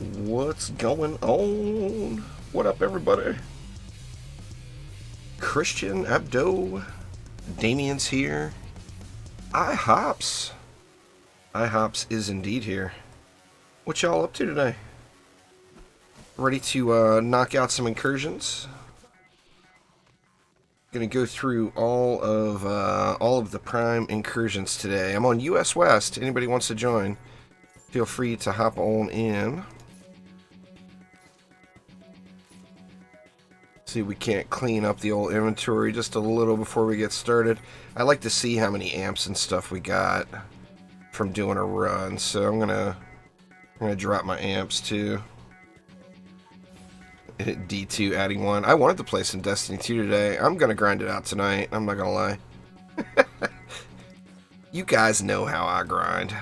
What's going on? What up, everybody? Christian, Abdo, Damien's here. IHops is indeed here. What y'all up to today? Ready to knock out some incursions? Gonna go through all of the Prime Incursions today. I'm on US West. Anybody wants to join, feel free to hop on in. See if we can't clean up the old inventory just a little before we get started. I like to see how many amps and stuff we got from doing a run, so I'm gonna drop my amps too. Hit D2 adding one. I wanted to play some Destiny 2 today. I'm gonna grind it out tonight, I'm not gonna lie. You guys know how I grind.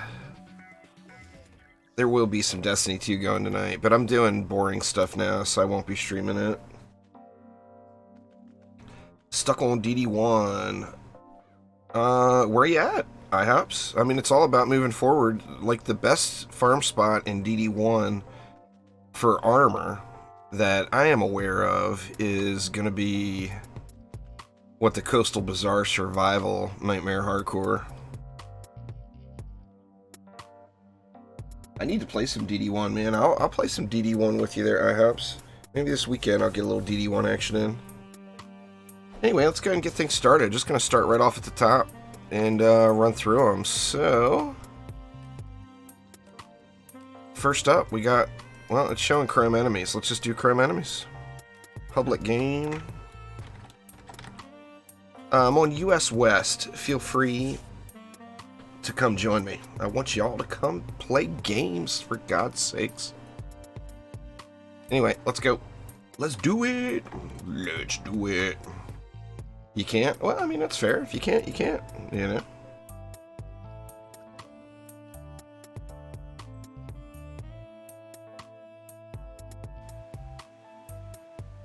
There will be some Destiny 2 going tonight, but I'm doing boring stuff now, so I won't be streaming it. Stuck on DD1. Where you at, IHops? I mean, it's all about moving forward. Like, the best farm spot in DD1 for armor that I am aware of is going to be what the Coastal Bazaar Survival Nightmare Hardcore. I need to play some DD1, man. I'll play some DD1 with you there, IHops. Maybe this weekend I'll get a little DD1 action in. Anyway, let's go ahead and get things started. Just going to start right off at the top and run through them. So, first up, we got, well, it's showing Chrome enemies. Let's just do Chrome enemies. Public game. I'm on US West. Feel free to come join me. I want y'all to come play games, for God's sakes. Anyway, let's go. Let's do it. Let's do it. You can't? Well, I mean, that's fair. If you can't, you can't, you know?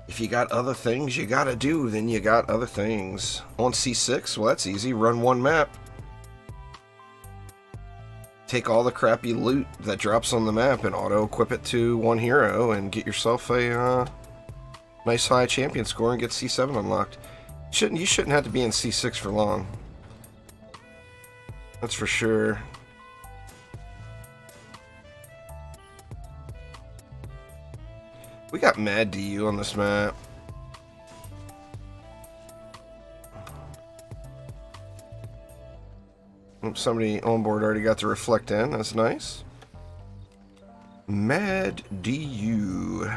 If you got other things you gotta do, then you got other things. On C6, well, that's easy. Run one map. Take all the crappy loot that drops on the map and auto-equip it to one hero and get yourself a nice high champion score and get C7 unlocked. You shouldn't have to be in C6 for long. That's for sure. We got mad DU on this map. Oops, somebody on board already got to reflect in. That's nice. Mad DU.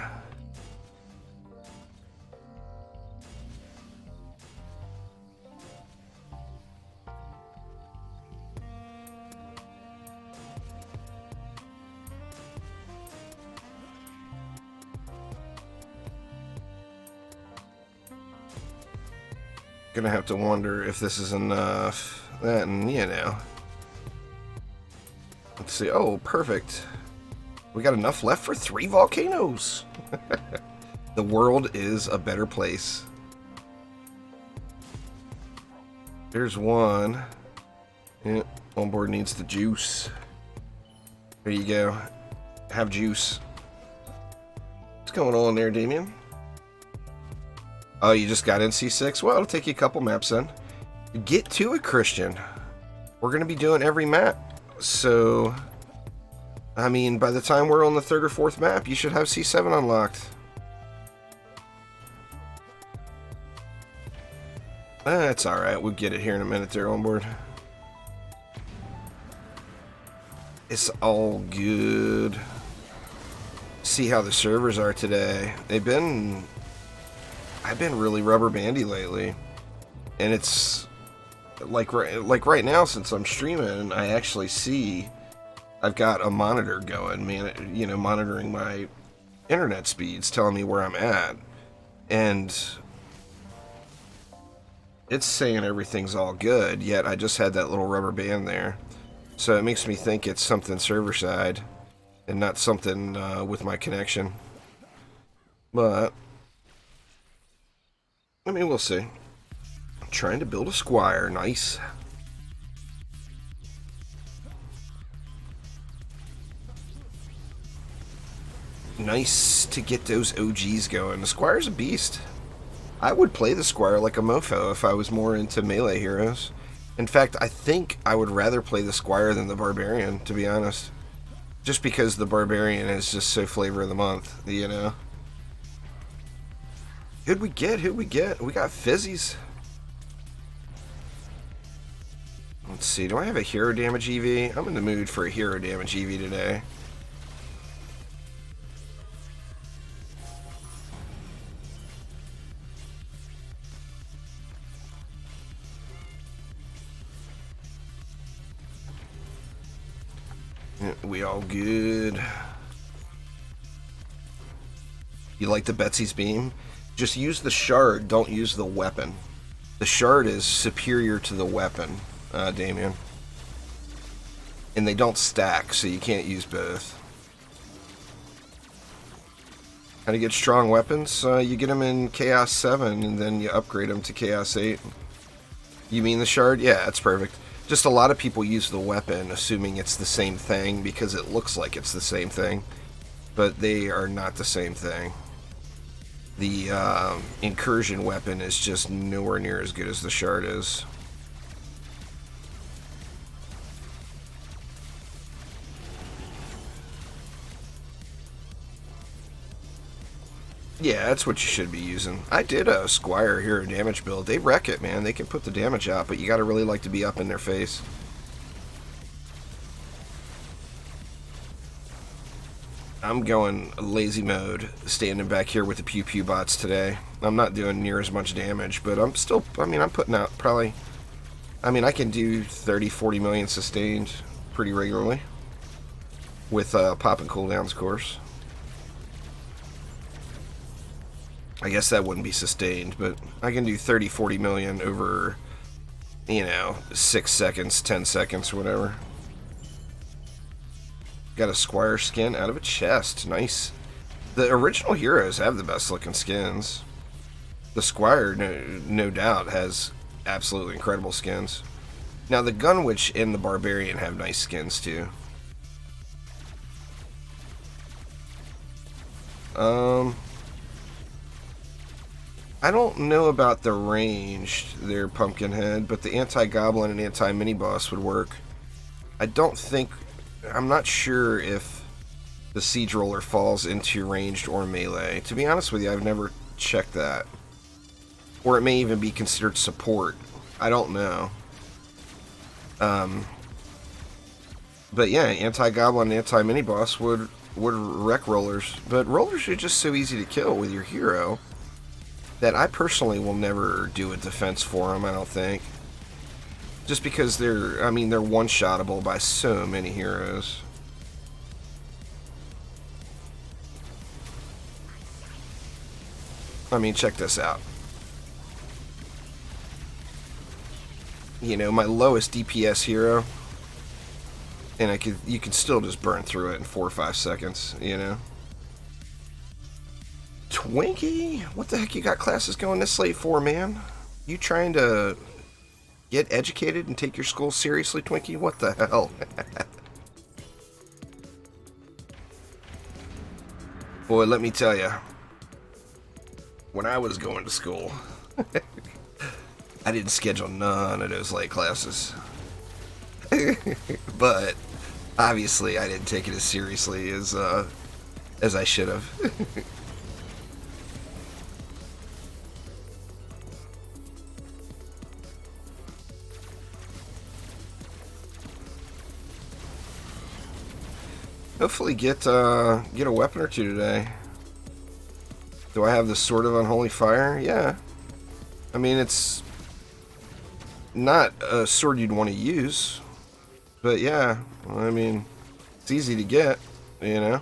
Gonna have to wonder if this is enough. Then, you know. Let's see. Oh, perfect. We got enough left for 3 volcanoes. The world is a better place. There's one. Yeah, onboard needs the juice. There you go. Have juice. What's going on there, Damien? Oh, you just got in C6? Well, it'll take you a couple maps then. Get to it, Christian. We're going to be doing every map. So, I mean, by the time we're on the 3rd or 4th map, you should have C7 unlocked. That's alright. We'll get it here in a minute there on board. It's all good. See how the servers are today. I've been really rubber bandy lately, and it's like right now, since I'm streaming, I actually see I've got a monitor going, man, you know, monitoring my internet speeds, telling me where I'm at, and it's saying everything's all good, yet I just had that little rubber band there, so it makes me think it's something server side and not something with my connection. But I mean, we'll see. I'm trying to build a squire. Nice. Nice to get those OGs going. The Squire's a beast. I would play the Squire like a mofo if I was more into melee heroes. In fact, I think I would rather play the Squire than the Barbarian, to be honest. Just because the Barbarian is just so flavor of the month, you know? Who'd we get? Who'd we get? We got Fizzies. Let's see, do I have a hero damage EV? I'm in the mood for a hero damage EV today. We all good. You like the Betsy's Beam? Just use the shard, don't use the weapon. The shard is superior to the weapon, Damien. And they don't stack, so you can't use both. How to get strong weapons? You get them in Chaos 7, and then you upgrade them to Chaos 8. You mean the shard? Yeah, that's perfect. Just a lot of people use the weapon assuming it's the same thing because it looks like it's the same thing, but they are not the same thing. The Incursion weapon is just nowhere near as good as the shard is. Yeah, that's what you should be using. I did a Squire hero damage build. They wreck it, man. They can put the damage out, but you gotta really like to be up in their face. I'm going lazy mode, standing back here with the pew pew bots today. I'm not doing near as much damage, but I'm still, I'm putting out probably, I can do 30, 40 million sustained pretty regularly with pop and cooldowns, of course. I guess that wouldn't be sustained, but I can do 30, 40 million over, 6 seconds, 10 seconds, whatever. Got a Squire skin out of a chest. Nice. The original heroes have the best looking skins. The Squire, no doubt, has absolutely incredible skins. Now, the Gun Witch and the Barbarian have nice skins, too. I don't know about the ranged, their Pumpkinhead, but the Anti-Goblin and Anti-Mini-Boss would work. I'm not sure if the Siege Roller falls into ranged or melee. To be honest with you, I've never checked that. Or it may even be considered support. I don't know. But yeah, Anti-Goblin and Anti-Mini-Boss would wreck Rollers. But Rollers are just so easy to kill with your hero that I personally will never do a defense for them, I don't think. Just because they're one-shottable by so many heroes. Check this out. My lowest DPS hero, and you can still just burn through it in 4 or 5 seconds, Twinkie? What the heck you got classes going this late for, man? You trying to get educated and take your school seriously, Twinkie? What the hell? Boy, let me tell you, when I was going to school, I didn't schedule none of those late classes. But obviously I didn't take it as seriously as I should have. Hopefully get a weapon or two today. Do I have the Sword of Unholy Fire? Yeah. It's not a sword you'd want to use, but yeah, it's easy to get, The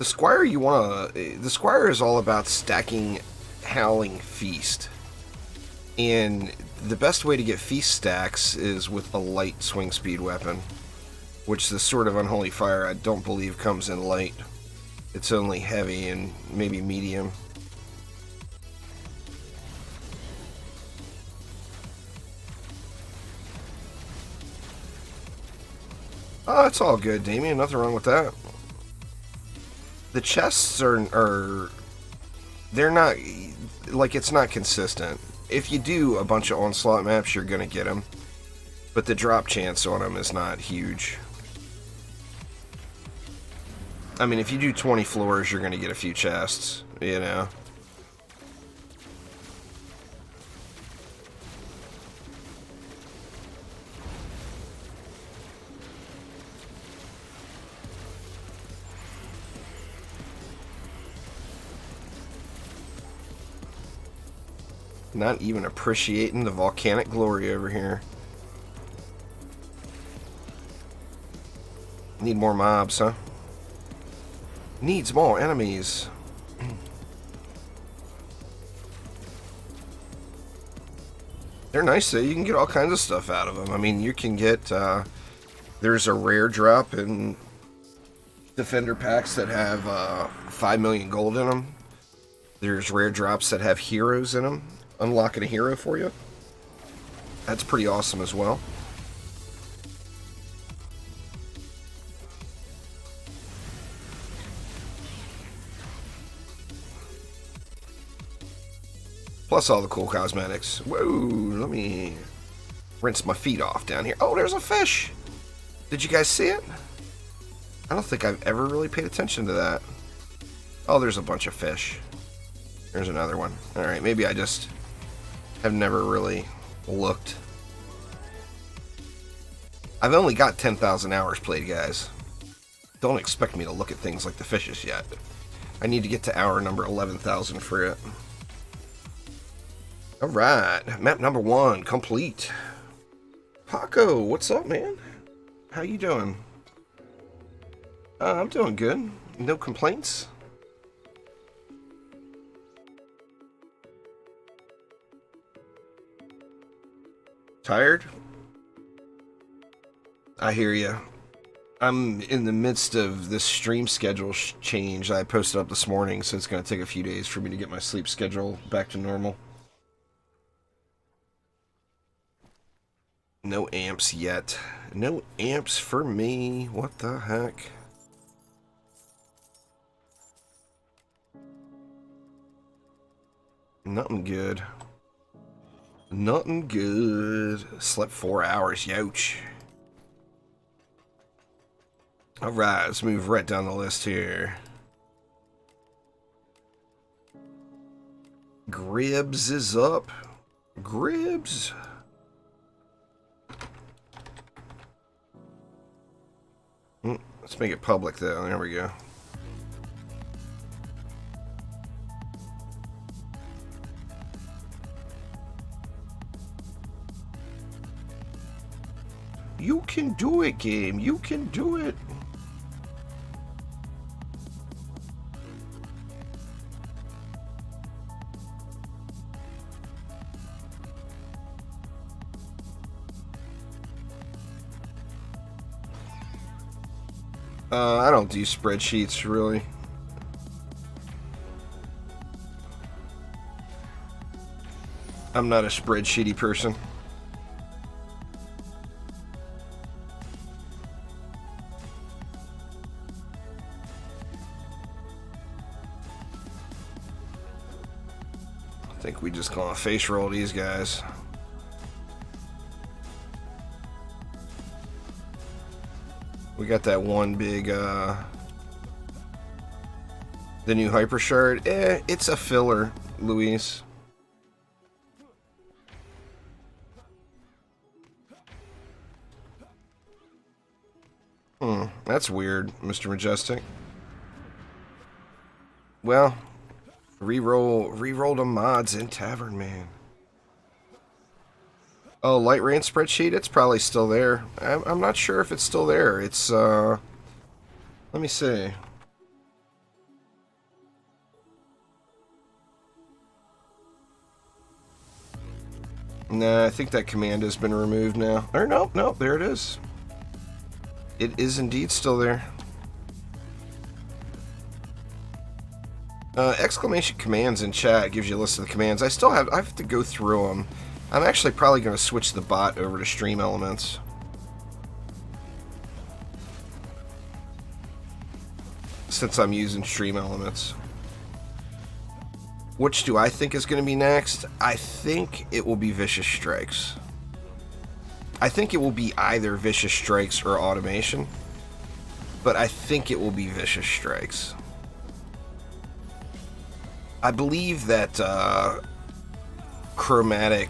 Squire the Squire is all about stacking Howling Feast. And the best way to get feast stacks is with a light swing speed weapon, which the Sword of Unholy Fire I don't believe comes in light. It's only heavy and maybe medium. Oh, it's all good, Damien. Nothing wrong with that. The chests are they're not, like, it's not consistent. If you do a bunch of onslaught maps, you're gonna get them, but the drop chance on them is not huge. I mean, if you do 20 floors, you're gonna get a few chests, you know. Not even appreciating the volcanic glory over here. Need more mobs, huh? Needs more enemies. They're nice though. You can get all kinds of stuff out of them. I mean, you can get, there's a rare drop in Defender packs that have 5 million gold in them. There's rare drops that have heroes in them. Unlocking a hero for you. That's pretty awesome as well. Plus all the cool cosmetics. Whoa, let me rinse my feet off down here. Oh, there's a fish. Did you guys see it? I don't think I've ever really paid attention to that. Oh, there's a bunch of fish. There's another one. Alright, maybe I just have never really looked. I've only got 10,000 hours played, guys. Don't expect me to look at things like the fishes yet. I need to get to hour number 11,000 for it. Alright, map number 1 complete. Paco, what's up, man? How you doing? I'm doing good. No complaints. Tired? I hear ya. I'm in the midst of this stream schedule change I posted up this morning, so it's going to take a few days for me to get my sleep schedule back to normal. No amps yet. No amps for me. What the heck? Nothing good. Nothing good. Slept 4 hours, youch. Alright, let's move right down the list here. Gribs is up. Gribs. Let's make it public, though. There we go. You can do it, game. You can do it. I don't do spreadsheets, really. I'm not a spreadsheety person. I think we just gonna face roll these guys. We got that one big, the new Hyper Shard. It's a filler, Luis. That's weird, Mr. Majestic. Well, re-roll the mods in Tavern, man. Oh, Light Rain spreadsheet? It's probably still there. I'm not sure if it's still there. It's, let me see. Nah, I think that command has been removed now. Or nope, there it is. It is indeed still there. Exclamation commands in chat gives you a list of the commands. I have to go through them. I'm actually probably going to switch the bot over to Stream Elements. since I'm using Stream Elements. Which do I think is going to be next? I think it will be Vicious Strikes. I think it will be either Vicious Strikes or Automation, but I think it will be Vicious Strikes. I believe that Chromatic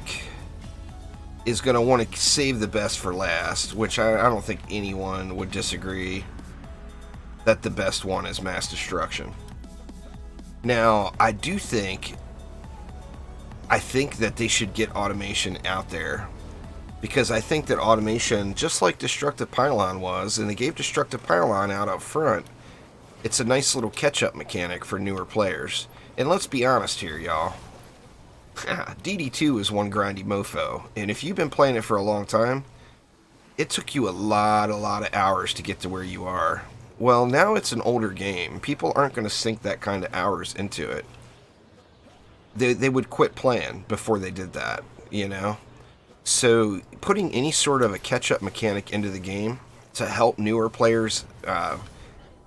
is going to want to save the best for last, which I don't think anyone would disagree that the best one is Mass Destruction. Now, I think that they should get Automation out there, because I think that Automation, just like Destructive Pylon was, and they gave Destructive Pylon out up front, it's a nice little catch-up mechanic for newer players. And let's be honest here, y'all. DD2 is one grindy mofo, and if you've been playing it for a long time, it took you a lot of hours to get to where you are. Well, now it's an older game. People aren't going to sink that kind of hours into it. They would quit playing before they did that, you know? So putting any sort of a catch-up mechanic into the game to help newer players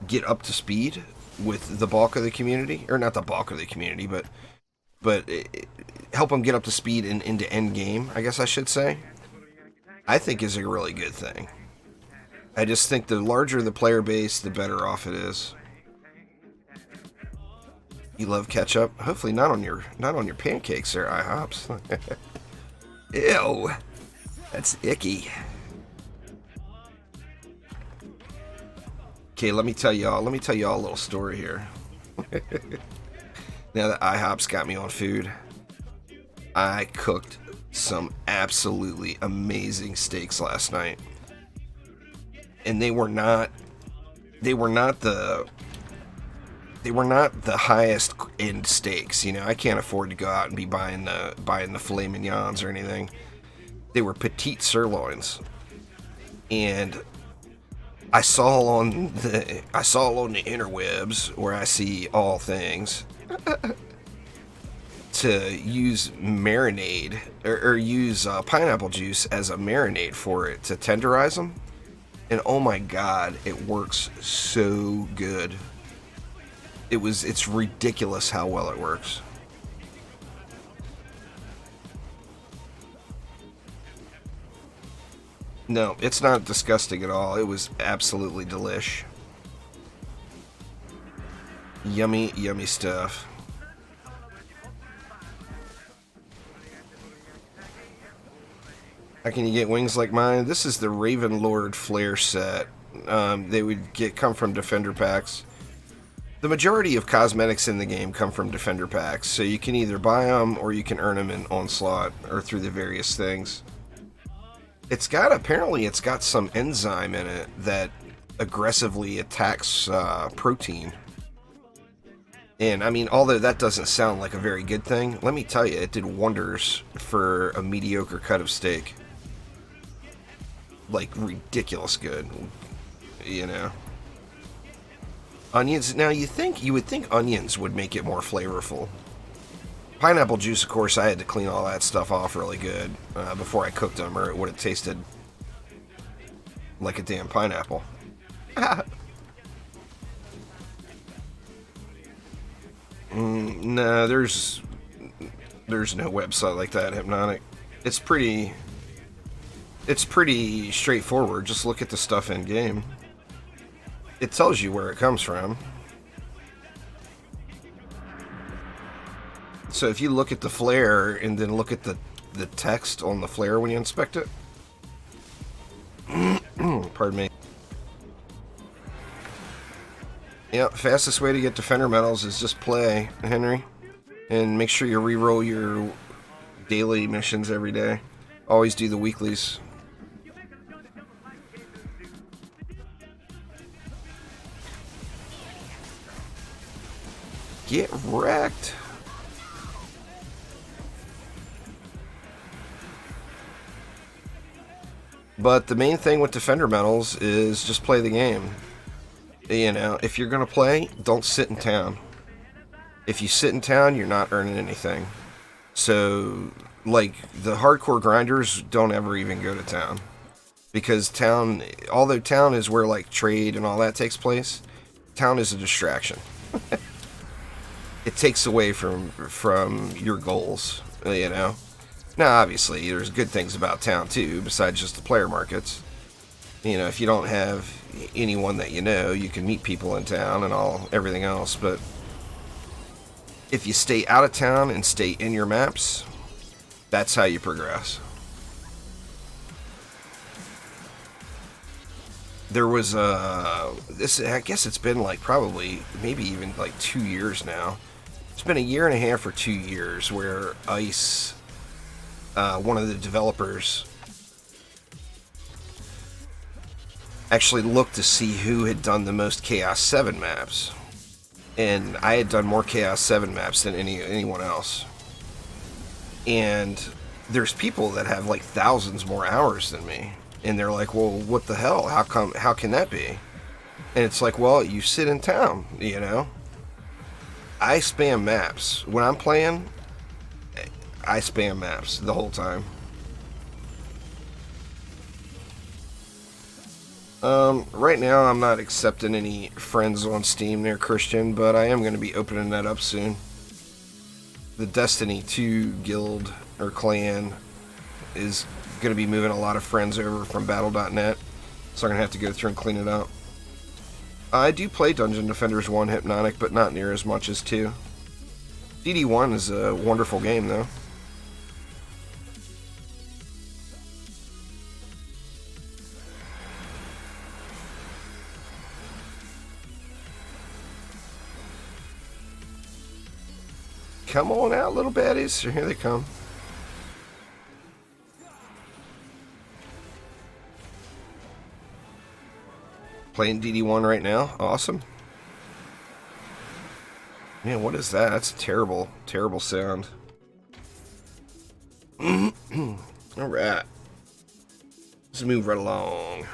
get up to speed with the bulk of the community, or not the bulk of the community, but help them get up to speed into end game, I guess I should say, I think is a really good thing. I just think the larger the player base, the better off it is. You love ketchup? Hopefully not on your pancakes there, IHOPs. Ew, that's icky. Okay, let me tell y'all a little story here. Now that IHOP's got me on food, I cooked some absolutely amazing steaks last night. And they were not the highest end steaks. You know, I can't afford to go out and be buying the filet mignons or anything. They were petite sirloins, and I saw on the interwebs, where I see all things, to use marinade or use pineapple juice as a marinade for it to tenderize them. And oh my god, it works so good. It's ridiculous how well it works. No, it's not disgusting at all. It was absolutely delish. Yummy, yummy stuff. How can you get wings like mine? This is the Raven Lord Flare set. They would come from Defender packs. The majority of cosmetics in the game come from Defender packs, so you can either buy them or you can earn them in Onslaught or through the various things. Apparently it's got some enzyme in it that aggressively attacks protein. And I mean, although that doesn't sound like a very good thing, let me tell you, it did wonders for a mediocre cut of steak. Like, ridiculous good, you know. Onions, now you would think onions would make it more flavorful. Pineapple juice, of course, I had to clean all that stuff off really good before I cooked them, or it would have tasted like a damn pineapple. No, there's no website like that, Hypnotic. It's pretty straightforward. Just look at the stuff in game. It tells you where it comes from. So if you look at the flare and then look at the text on the flare when you inspect it. Pardon me. Yeah, fastest way to get Defender medals is just play, Henry. And make sure you re-roll your daily missions every day. Always do the weeklies. Get wrecked. But the main thing with Defender medals is just play the game. You know, if you're gonna play, don't sit in town. If you sit in town, you're not earning anything. So, like, the hardcore grinders don't ever even go to town. Because town, although town is where, like, trade and all that takes place, town is a distraction. It takes away from your goals, you know. Now, obviously, there's good things about town too, besides just the player markets. You know, if you don't have anyone that you know, you can meet people in town and everything else. But if you stay out of town and stay in your maps, that's how you progress. There was this. I guess it's been like probably maybe even like 2 years now. It's been a year and a half or 2 years where ICE, one of the developers, actually looked to see who had done the most Chaos 7 maps. And I had done more Chaos 7 maps than anyone else. And there's people that have like thousands more hours than me. And they're like, well, what the hell? How can that be? And it's like, well, you sit in town, you know? I spam maps. When I'm playing, I spam maps the whole time. Right now I'm not accepting any friends on Steam there, Christian, but I am going to be opening that up soon. The Destiny 2 guild or clan is going to be moving a lot of friends over from Battle.net, so I'm going to have to go through and clean it up. I do play Dungeon Defenders 1 Hypnotic, but not near as much as 2. DD1 is a wonderful game, though. Come on out, little baddies. Here they come. Playing DD1 right now. Awesome. Man, what is that? That's a terrible, terrible sound. Alright. Let's move right along.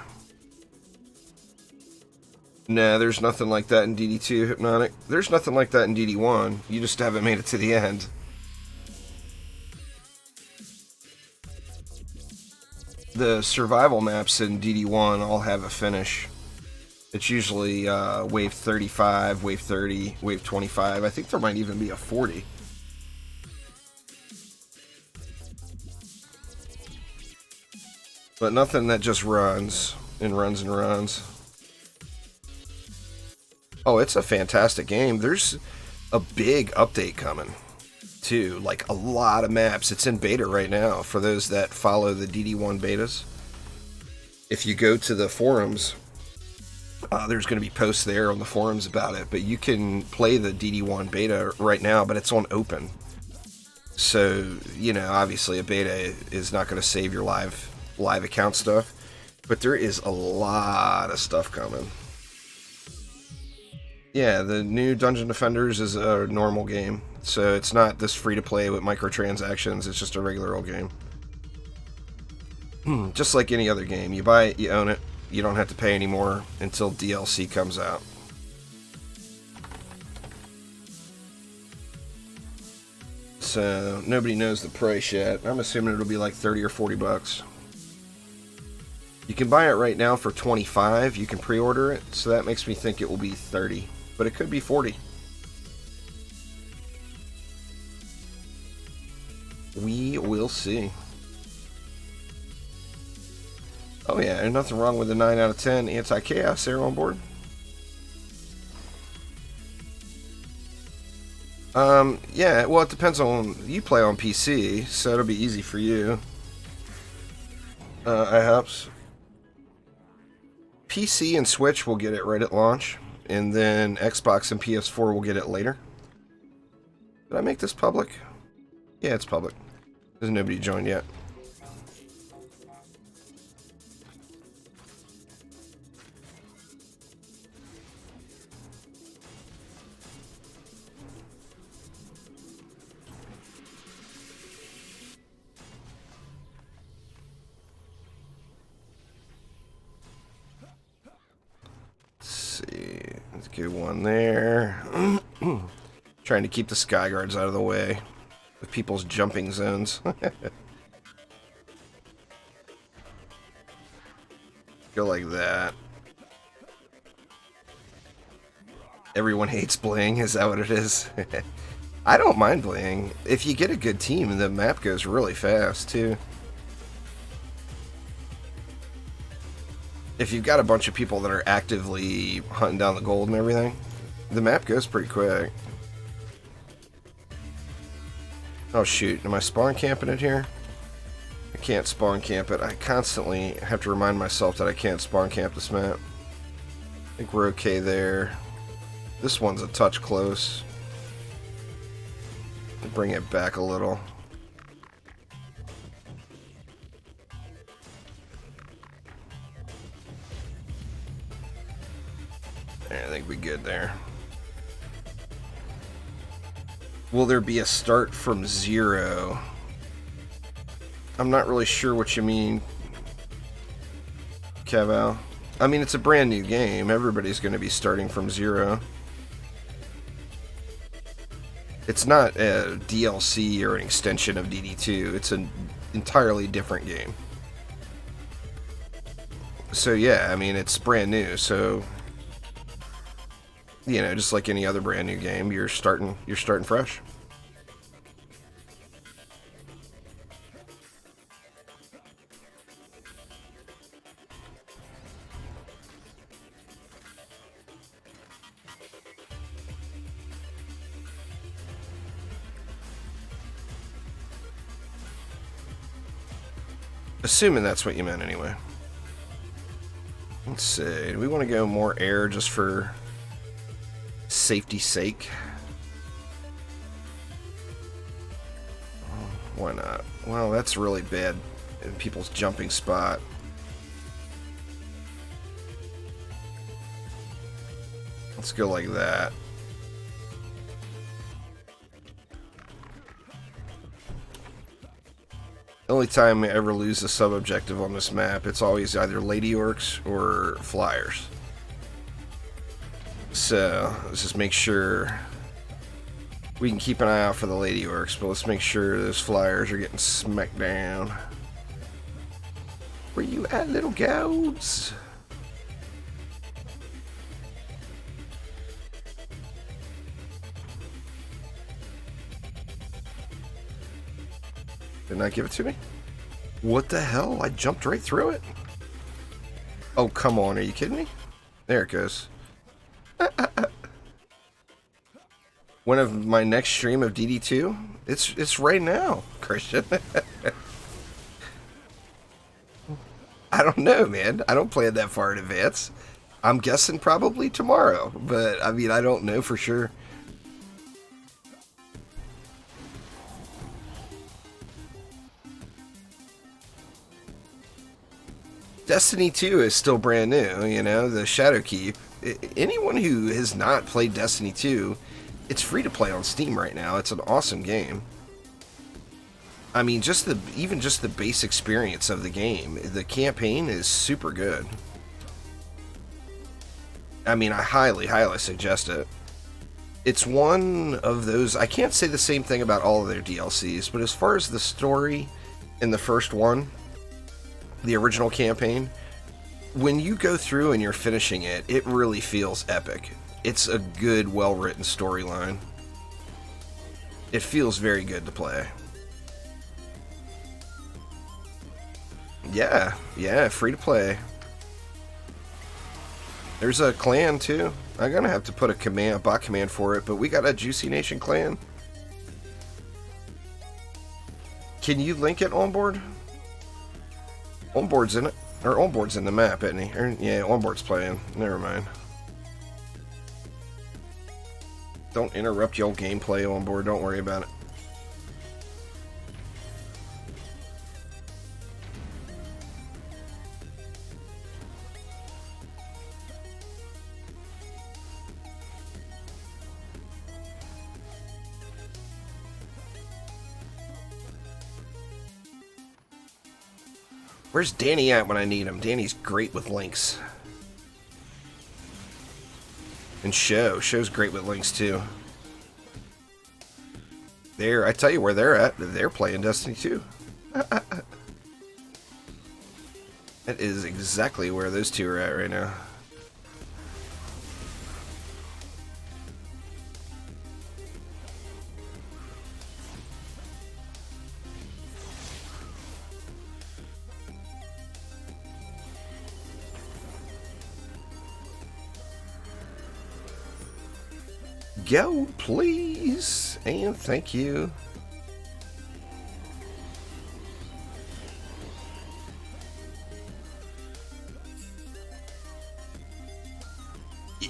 Nah, there's nothing like that in DD2, Hypnotic. There's nothing like that in DD1. You just haven't made it to the end. The survival maps in DD1 all have a finish. It's usually wave 35, wave 30, wave 25. I think there might even be a 40. But nothing that just runs and runs and runs. Oh, it's a fantastic game. There's a big update coming, too. Like, a lot of maps. It's in beta right now for those that follow the DD1 betas. If you go to the forums, there's going to be posts there on the forums about it. But you can play the DD1 beta right now, but it's on open. So, you know, obviously a beta is not going to save your live account stuff. But there is a lot of stuff coming. Yeah, the new Dungeon Defenders is a normal game, so it's not this free-to-play with microtransactions, it's just a regular old game. Just like any other game. You buy it, you own it, you don't have to pay anymore until DLC comes out. So, nobody knows the price yet. I'm assuming it'll be like 30 or 40 bucks. You can buy it right now for 25, you can pre-order it, so that makes me think it will be 30. But it could be 40. We will see. Oh yeah, and nothing wrong with the 9 out of 10 anti-chaos there on board. Yeah, well it depends on, you play on PC, so it'll be easy for you. I hope. PC and Switch will get it right at launch. And then Xbox and PS4 will get it later. Did I make this public? Yeah, it's public. There's nobody joined yet. Let's get one there. Trying to keep the sky guards out of the way of people's jumping zones. Go like that. Everyone hates bling, is that what it is? I don't mind bling. If you get a good team, the map goes really fast, too. If you've got a bunch of people that are actively hunting down the gold and everything, the map goes pretty quick. Oh shoot, am I spawn camping it here? I can't spawn camp it. I constantly have to remind myself that I can't spawn camp this map. I think we're okay there. This one's a touch close. Bring it back a little. I think we're good there. Will there be a start from zero? I'm not really sure what you mean, Caval. I mean, it's a brand new game. Everybody's going to be starting from zero. It's not a DLC or an extension of DD2. It's an entirely different game. So yeah, I mean, it's brand new. So, you know, just like any other brand new game, you're starting fresh. Assuming that's what you meant anyway. Let's see. Do we want to go more air just for safety's sake? Why not? Well, that's really bad in people's jumping spot. Let's go like that. The only time I ever lose a sub-objective on this map, it's always either Lady Orcs or Flyers. So, let's just make sure we can keep an eye out for the Lady Orcs, but let's make sure those Flyers are getting smacked down. Where you at, little goats? Did not give it to me? What the hell? I jumped right through it. Oh, come on. Are you kidding me? There it goes. One of my next stream of DD2? It's right now, Christian. I don't know, man. I don't plan that far in advance. I'm guessing probably tomorrow, but I mean, I don't know for sure. Destiny 2 is still brand new, you know, the Shadowkeep. Anyone who has not played Destiny 2, it's free to play on Steam right now. It's an awesome game. I mean, even just the base experience of the game, the campaign is super good. I mean, I highly, highly suggest it. It's one of those, I can't say the same thing about all of their DLCs, but as far as the story in the first one, the original campaign, when you go through and you're finishing it, it really feels epic. It's a good, well-written storyline. It feels very good to play. Yeah, free to play. There's a clan too. I'm gonna have to put a bot command for it, but we got a Juicy Nation clan. Can you link it onboard? Onboard's in it. Or Onboard's in the map, isn't he? Or, yeah, Onboard's playing. Never mind. Don't interrupt your gameplay, Onboard. Don't worry about it. Where's Danny at when I need him? Danny's great with links. And Show's great with links too. I tell you where they're at. They're playing Destiny 2. That is exactly where those two are at right now. Gold, please. And thank you.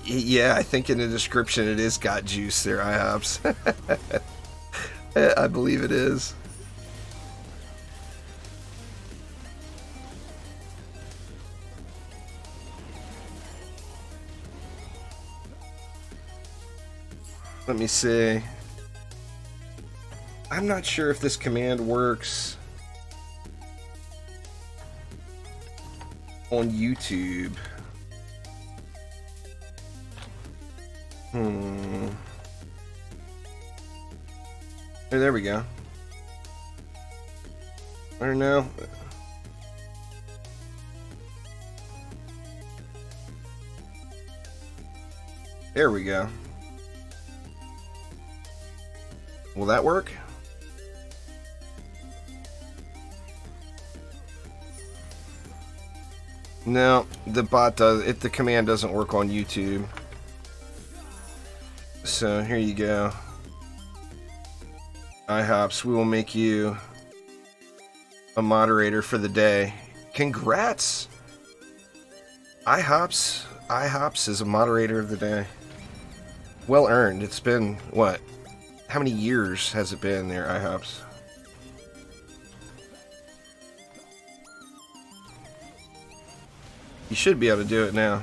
Yeah, I think in the description it is got juice there, IHOPS. I believe it is. Let me see. I'm not sure if this command works on YouTube. There we go. I don't know. There we go. Will that work? No, the bot does it. The command doesn't work on YouTube. So here you go. IHOPS, we will make you a moderator for the day. Congrats! IHOPS is a moderator of the day. Well earned. It's been, what? How many years has it been there, IHOPS? You should be able to do it now.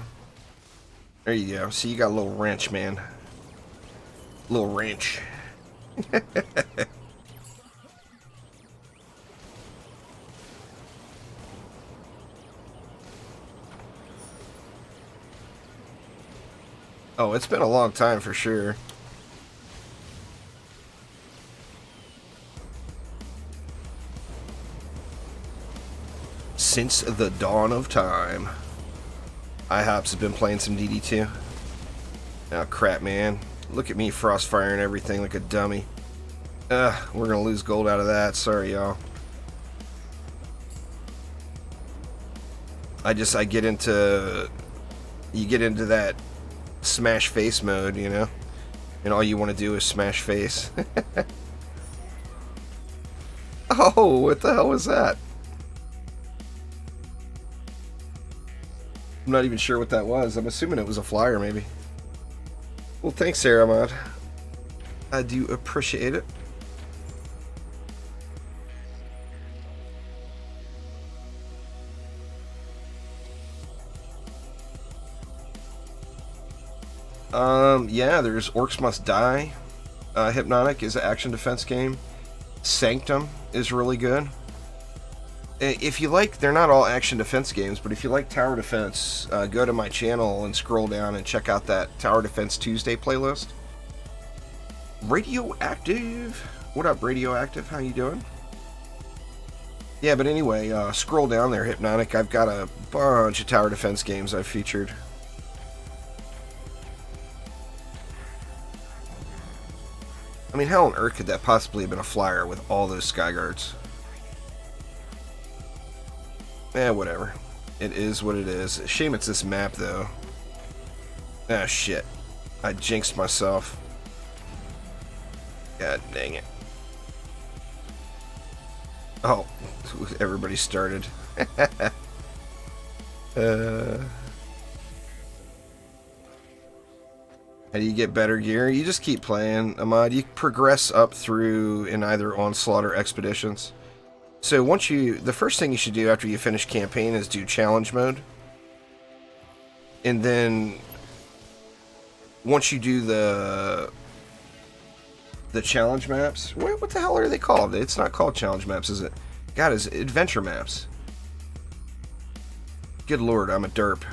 There you go. See, you got a little wrench, man. Little wrench. Oh, it's been a long time for sure. Since the dawn of time. IHOPS has been playing some DD2. Oh, crap, man. Look at me frostfire and everything like a dummy. We're gonna lose gold out of that. Sorry, y'all. I get into... You get into that smash face mode, you know? And all you want to do is smash face. Oh, what the hell was that? I'm not even sure what that was. I'm assuming it was a flyer, maybe. Well, thanks, Saramad. I do appreciate it. Yeah, there's Orcs Must Die. Hypnotic is an action defense game. Sanctum is really good. If you like, they're not all action defense games, but if you like tower defense, go to my channel and scroll down and check out that Tower Defense Tuesday playlist. Radioactive. What up, Radioactive? How you doing? Yeah, but anyway, scroll down there, Hypnotic. I've got a bunch of tower defense games I've featured. I mean, how on earth could that possibly have been a flyer with all those sky guards? Whatever. It is what it is. Shame it's this map, though. Ah, shit. I jinxed myself. God dang it. Oh, everybody started. How do you get better gear? You just keep playing, Ahmad. You progress up through in either Onslaught or Expeditions. So the first thing you should do after you finish campaign is do challenge mode. And then once you do the challenge maps, what the hell are they called? It's not called challenge maps, is it? God, it's adventure maps. Good lord, I'm a derp.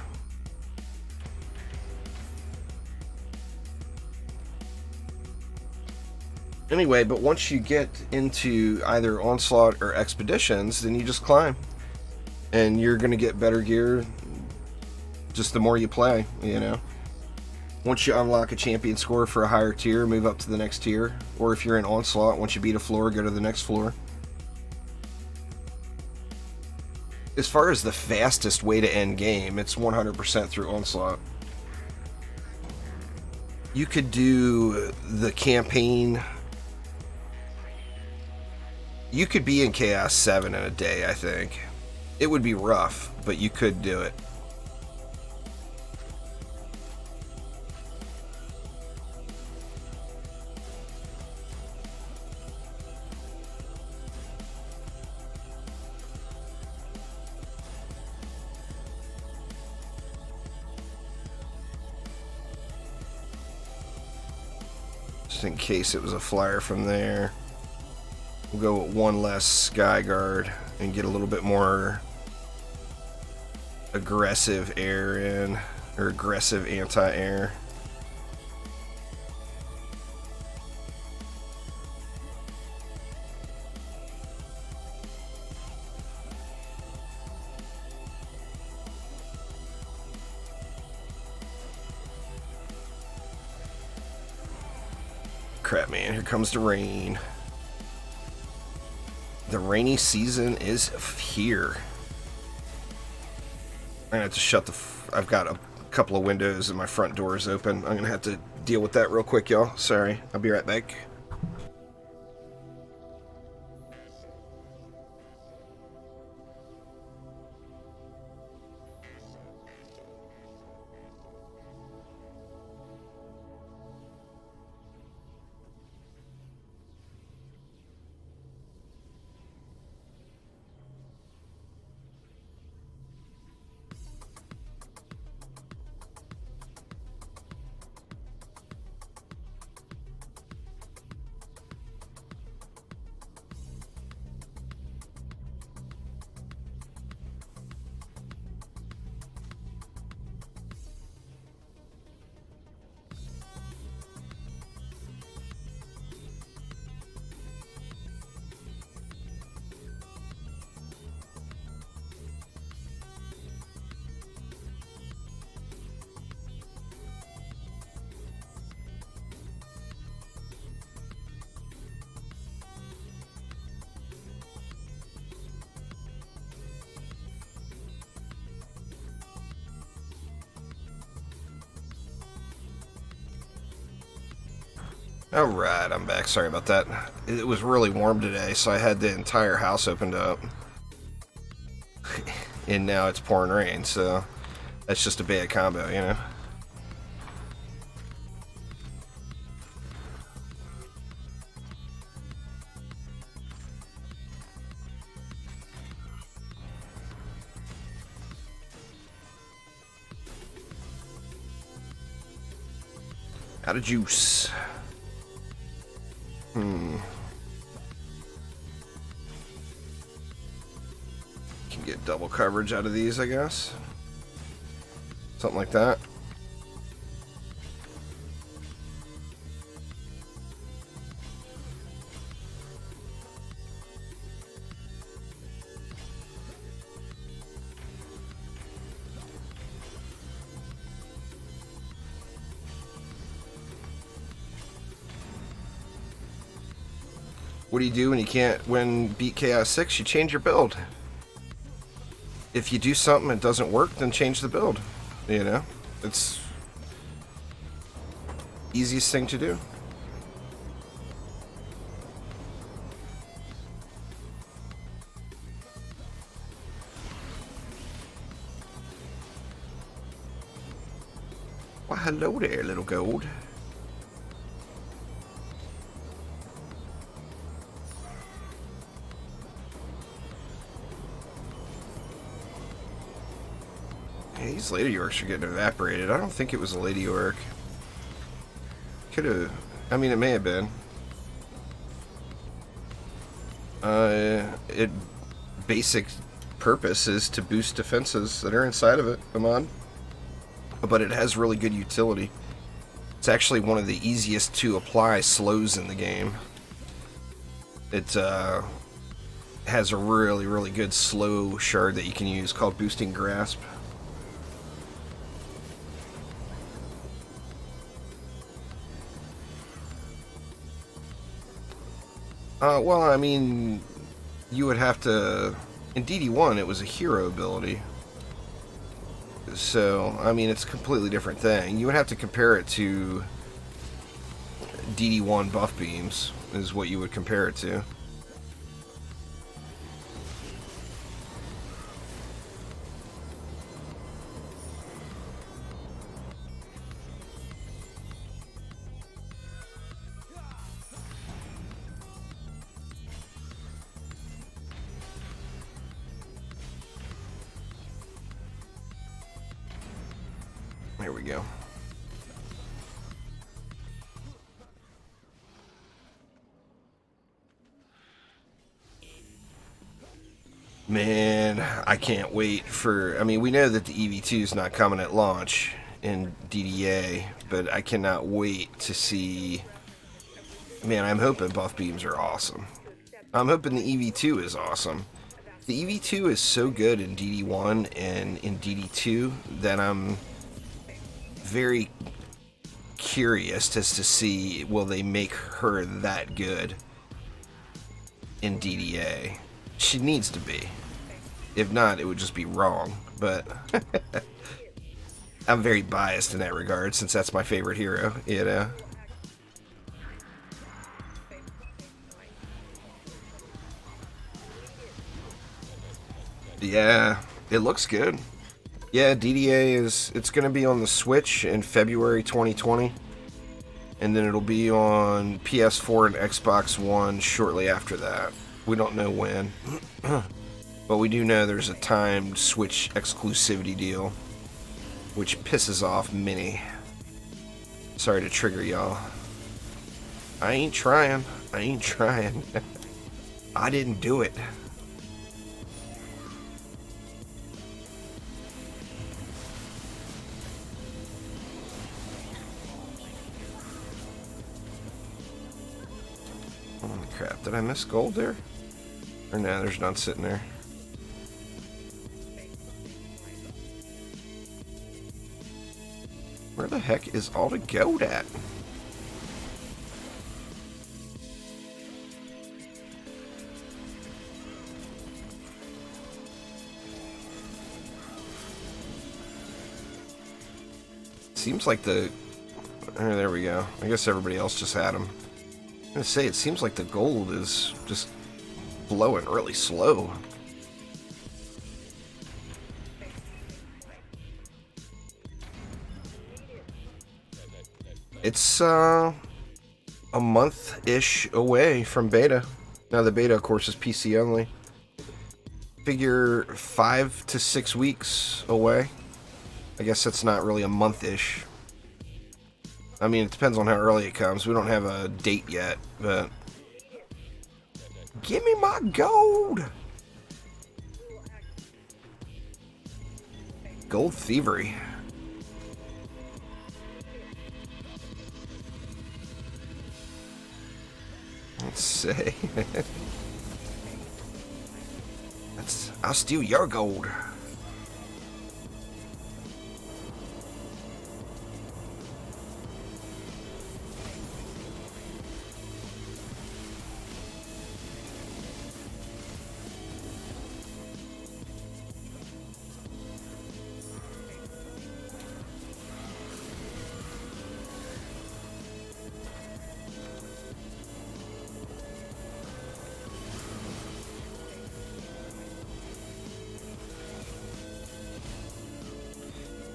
Anyway, but once you get into either Onslaught or Expeditions, then you just climb. And you're going to get better gear just the more you play, you know. Once you unlock a champion score for a higher tier, move up to the next tier. Or if you're in Onslaught, once you beat a floor, go to the next floor. As far as the fastest way to end game, it's 100% through Onslaught. You could do the campaign. You could be in Chaos 7 in a day, I think. It would be rough, but you could do it. Just in case it was a flyer from there. We'll go with one less Sky Guard and get a little bit more aggressive air in, or aggressive anti-air. Crap, man, here comes the rain. The rainy season is here. I'm gonna have to shut the... I've got a couple of windows and my front door is open. I'm gonna have to deal with that real quick, y'all. Sorry, I'll be right back. Alright, I'm back. Sorry about that. It was really warm today, so I had the entire house opened up. And now it's pouring rain, so that's just a bad combo, you know? Out of juice. Can get double coverage out of these, I guess. Something like that. What do you do when you can't beat Chaos 6? You change your build. If you do something and it doesn't work, then change the build. You know? It's easiest thing to do. Well, hello there, little gold. These Lady Orcs are getting evaporated. I don't think it was a Lady Orc. Could have... I mean, it may have been. Its basic purpose is to boost defenses that are inside of it, Amon. But it has really good utility. It's actually one of the easiest to apply slows in the game. It has a really, really good slow shard that you can use called Boosting Grasp. Well, I mean, you would have to... In DD1, it was a hero ability. So, I mean, it's a completely different thing. You would have to compare it to DD1 buff beams is what you would compare it to. There we go. Man, I can't wait for... I mean, we know that the EV2 is not coming at launch in DDA, but I cannot wait to see... Man, I'm hoping buff beams are awesome. I'm hoping the EV2 is awesome. The EV2 is so good in DD1 and in DD2 that I'm very curious as to see, will they make her that good in DDA? She needs to be. If not, it would just be wrong. But I'm very biased in that regard, since that's my favorite hero, you know? Yeah, it looks good. Yeah, DDA it's going to be on the Switch in February 2020. And then it'll be on PS4 and Xbox One shortly after that. We don't know when. But we do know there's a timed Switch exclusivity deal, which pisses off many. Sorry to trigger y'all. I ain't trying. I ain't trying. I didn't do it. Holy crap, did I miss gold there? Or no, there's none sitting there. Where the heck is all the gold at? Seems like the... Oh, there we go. I guess everybody else just had them. I'm gonna say, it seems like the gold is just flowing really slow. It's a month-ish away from beta. Now the beta, of course, is PC only. Figure 5 to 6 weeks away. I guess that's not really a month-ish. I mean, it depends on how early it comes. We don't have a date yet, but... Give me my gold! Gold thievery. Let's see. I'll steal your gold.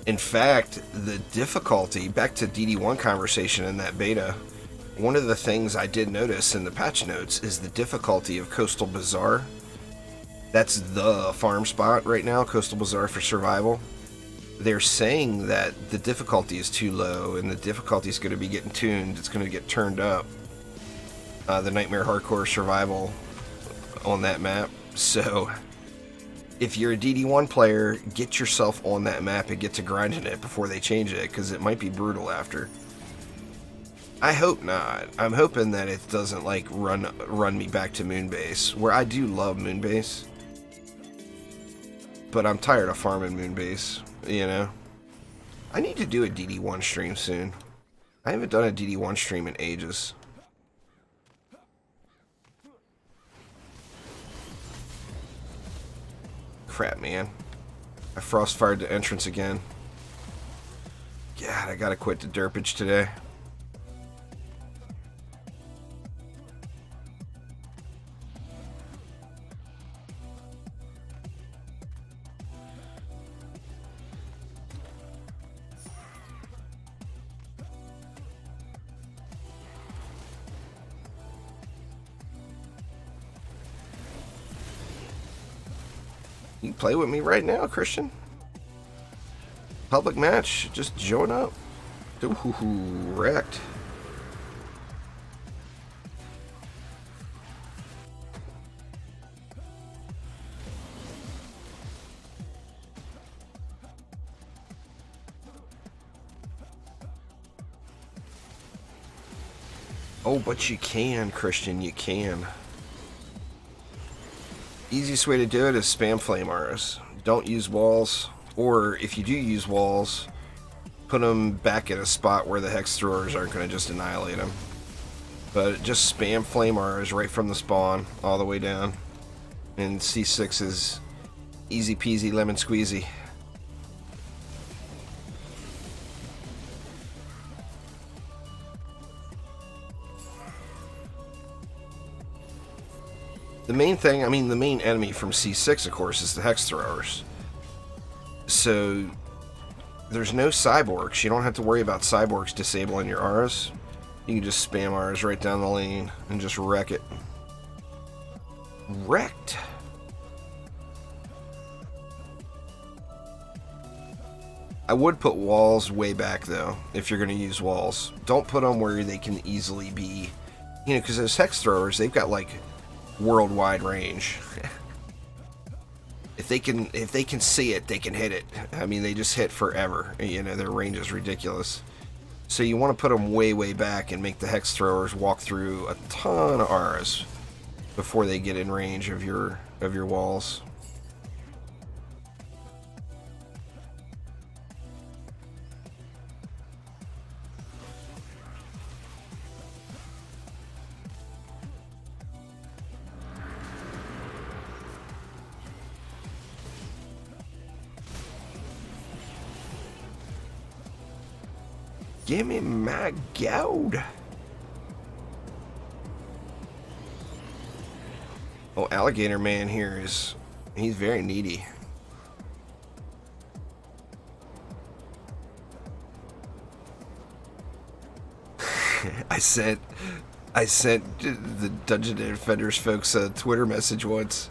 In fact, the difficulty, back to DD1 conversation in that beta, one of the things I did notice in the patch notes is the difficulty of Coastal Bazaar. That's the farm spot right now, Coastal Bazaar for survival. They're saying that the difficulty is too low and the difficulty is going to be getting tuned. It's going to get turned up. The Nightmare Hardcore survival on that map. So... if you're a DD1 player, get yourself on that map and get to grinding it before they change it, because it might be brutal after. I hope not. I'm hoping that it doesn't, like, run me back to Moonbase, where I do love Moonbase. But I'm tired of farming Moonbase, you know? I need to do a DD1 stream soon. I haven't done a DD1 stream in ages. Crap, man. I frostfired the entrance again. God, I gotta quit the derpage today. You can play with me right now, Christian. Public match. Just join up. Ooh, wrecked. Oh, but you can, Christian, you can. Easiest way to do it is spam flame auras. Don't use walls, or if you do use walls, put them back at a spot where the hex throwers aren't going to just annihilate them. But just spam flame auras right from the spawn all the way down. And C6 is easy peasy lemon squeezy. The main thing, the main enemy from C6, of course, is the hex throwers. So there's no cyborgs. You don't have to worry about cyborgs disabling your auras. You can just spam auras right down the lane and just wreck it. Wrecked. I would put walls way back, though, if you're going to use walls. Don't put them where they can easily be, because those hex throwers, they've got, like, worldwide range. If they can see it, they can hit it. They just hit forever. Their range is ridiculous. So you want to put them way back and make the hex throwers walk through a ton of auras before they get in range of your walls. Give me my gold. Oh, Alligator Man here he's very needy. I sent the Dungeon Defenders folks a Twitter message once.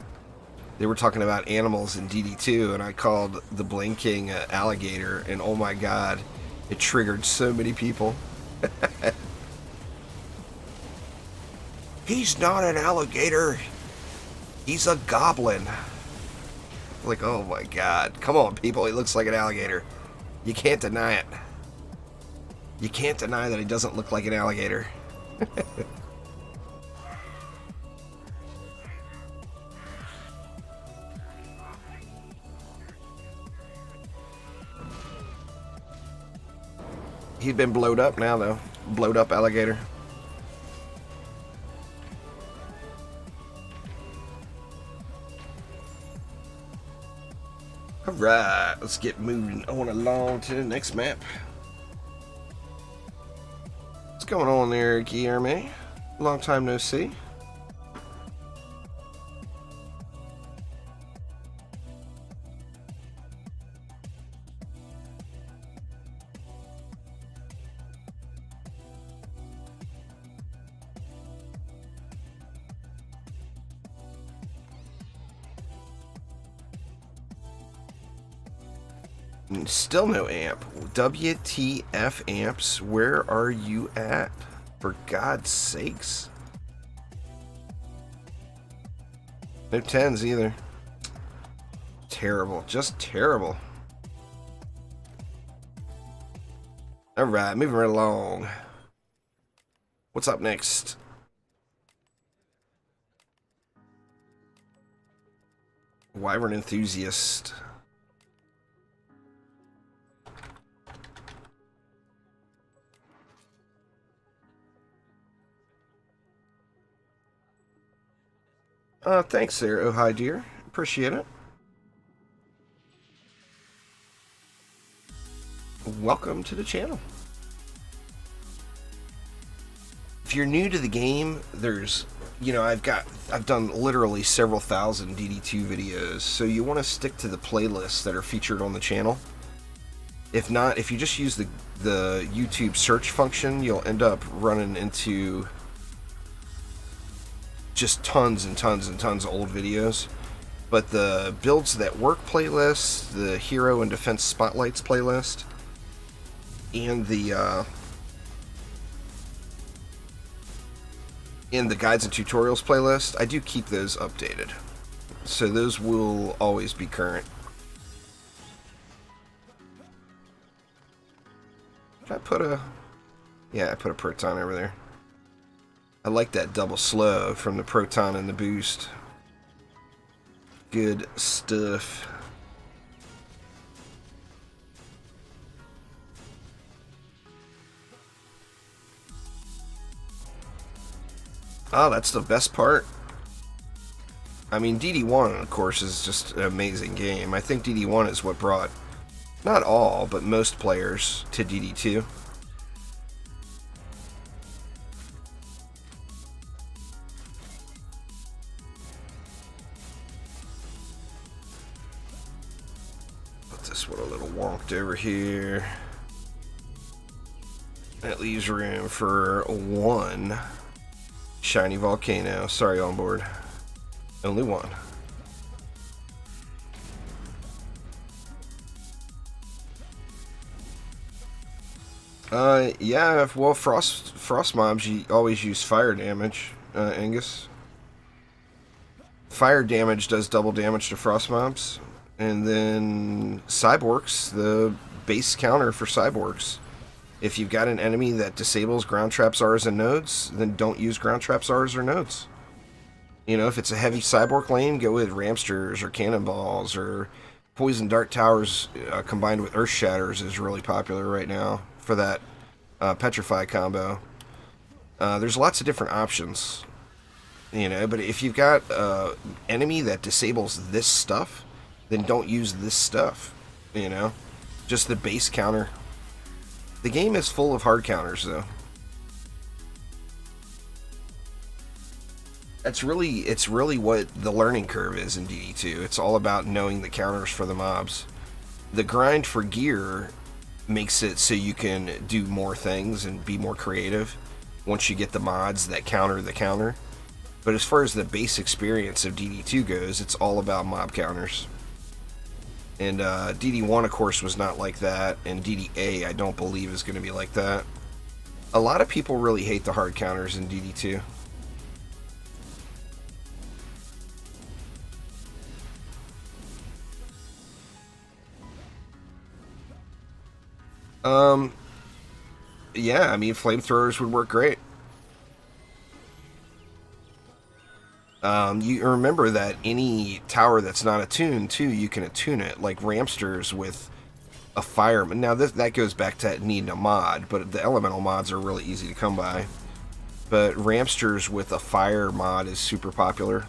They were talking about animals in DD2, and I called the Bling King alligator, and oh my god, it triggered so many people. He's not an alligator. He's a goblin. Like, oh my god. Come on, people. He looks like an alligator. You can't deny it. You can't deny that he doesn't look like an alligator. He'd been blowed up now, though. Blowed up alligator. Alright, let's get moving on along to the next map. What's going on there, Guillerme? Long time no see. Still no amp. WTF amps? Where are you at? For God's sakes. No 10s either. Terrible. Just terrible. Alright, moving right along. What's up next? Wyvern Enthusiast. Thanks there, oh hi dear. Appreciate it. Welcome to the channel. If you're new to the game, there's, I've done literally several thousand DD2 videos, so you want to stick to the playlists that are featured on the channel. If not, if you just use the YouTube search function, you'll end up running into just tons and tons and tons of old videos. But the Builds That Work playlist, the Hero and Defense Spotlights playlist, and the Guides and Tutorials playlist, I do keep those updated. So those will always be current. Did I put a... Yeah, I put a Proton over there. I like that double slow from the Proton and the boost. Good stuff. Oh, that's the best part. I mean, DD1, of course, is just an amazing game. I think DD1 is what brought, not all, but most players to DD2. Put this one a little wonked over here. That leaves room for one shiny volcano. Sorry, on board. Only one. Yeah, well, frost mobs, you always use fire damage, Angus. Fire damage does double damage to frost mobs. And then Cyborgs, the base counter for Cyborgs. If you've got an enemy that disables ground traps, R's, and nodes, then don't use ground traps, R's, or nodes. You know, if it's a heavy Cyborg lane, go with Ramsters or Cannonballs or Poison Dart Towers combined with Earth Shatters is really popular right now for that Petrify combo. There's lots of different options, you know, but if you've got an enemy that disables this stuff, then don't use this stuff, you know, just the base counter. The game is full of hard counters, though. It's really what the learning curve is in DD2. It's all about knowing the counters for the mobs. The grind for gear makes it so you can do more things and be more creative once you get the mods that counter the counter. But as far as the base experience of DD2 goes, it's all about mob counters. And DD1, of course, was not like that, and DDA, I don't believe, is going to be like that. A lot of people really hate the hard counters in DD2. Yeah, I mean, flamethrowers would work great. You remember that any tower that's not attuned, too, you can attune it, like Ramsters with a fireman. Now, that goes back to needing a mod, but the elemental mods are really easy to come by. But Ramsters with a fire mod is super popular.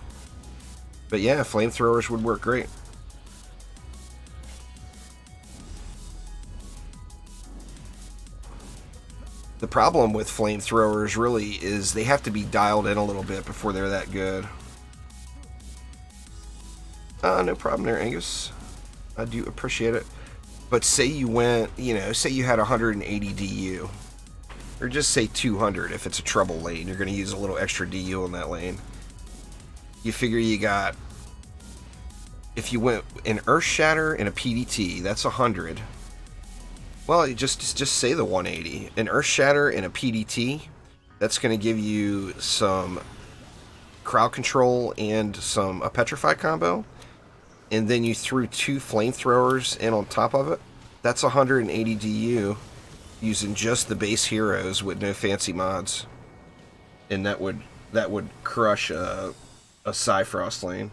But yeah, flamethrowers would work great. The problem with flamethrowers really is they have to be dialed in a little bit before they're that good. No problem there, Angus. I do appreciate it. But say you went, you know, say you had 180 DU. Or just say 200 if it's a trouble lane. You're going to use a little extra DU in that lane. You figure you got... If you went an Earth Shatter and a PDT, that's 100. Well, you just say the 180. An Earth Shatter and a PDT, that's going to give you some crowd control and a Petrify combo. And then you threw 2 flamethrowers in on top of it. That's 180 DU using just the base heroes with no fancy mods. And that would crush a Cyfrost lane.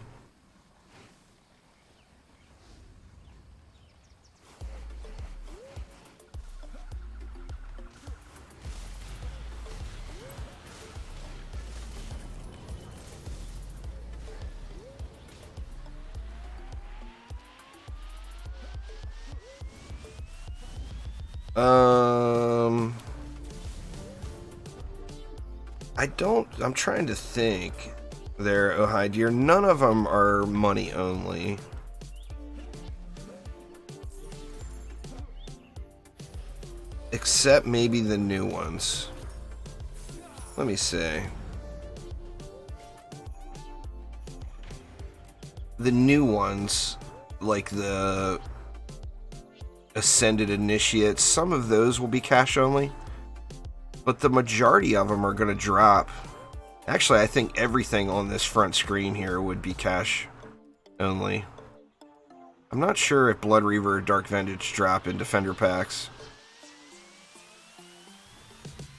I'm trying to think there, oh hi dear. None of them are money only. Except maybe the new ones. Let me see. the new ones, like the Ascended Initiates, some of those will be cash only, but the majority of them are going to drop. Actually, I think everything on this front screen here would be cash only. I'm not sure if Blood Reaver or Dark Vengeance drop in Defender packs.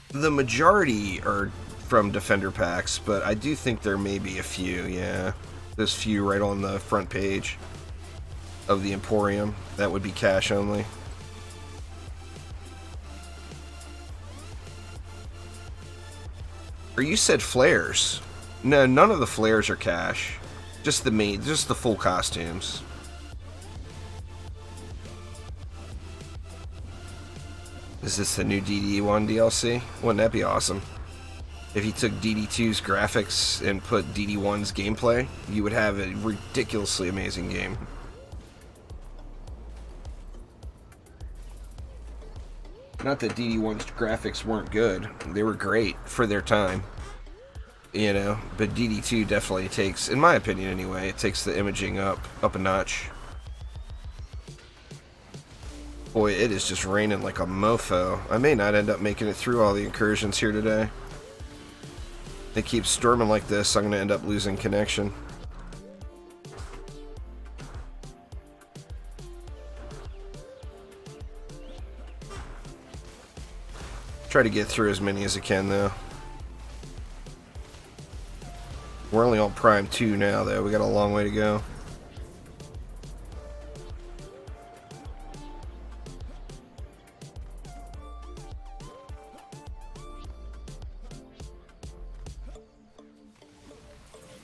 The majority are from Defender packs, but I do think there may be a few, yeah. There's few right on the front page of the Emporium. That would be cash only. Or you said flares. No, none of the flares are cash. Just the full costumes. Is this the new DD1 DLC? Wouldn't that be awesome? If you took DD2's graphics and put DD1's gameplay, you would have a ridiculously amazing game. Not that DD1's graphics weren't good. They were great for their time. You know, but DD2 definitely takes, in my opinion anyway, it takes the imaging up a notch. Boy, it is just raining like a mofo. I may not end up making it through all the incursions here today. It keeps storming like this, I'm going to end up losing connection. Try to get through as many as I can, though. We're only on Prime 2 now, though. We got a long way to go.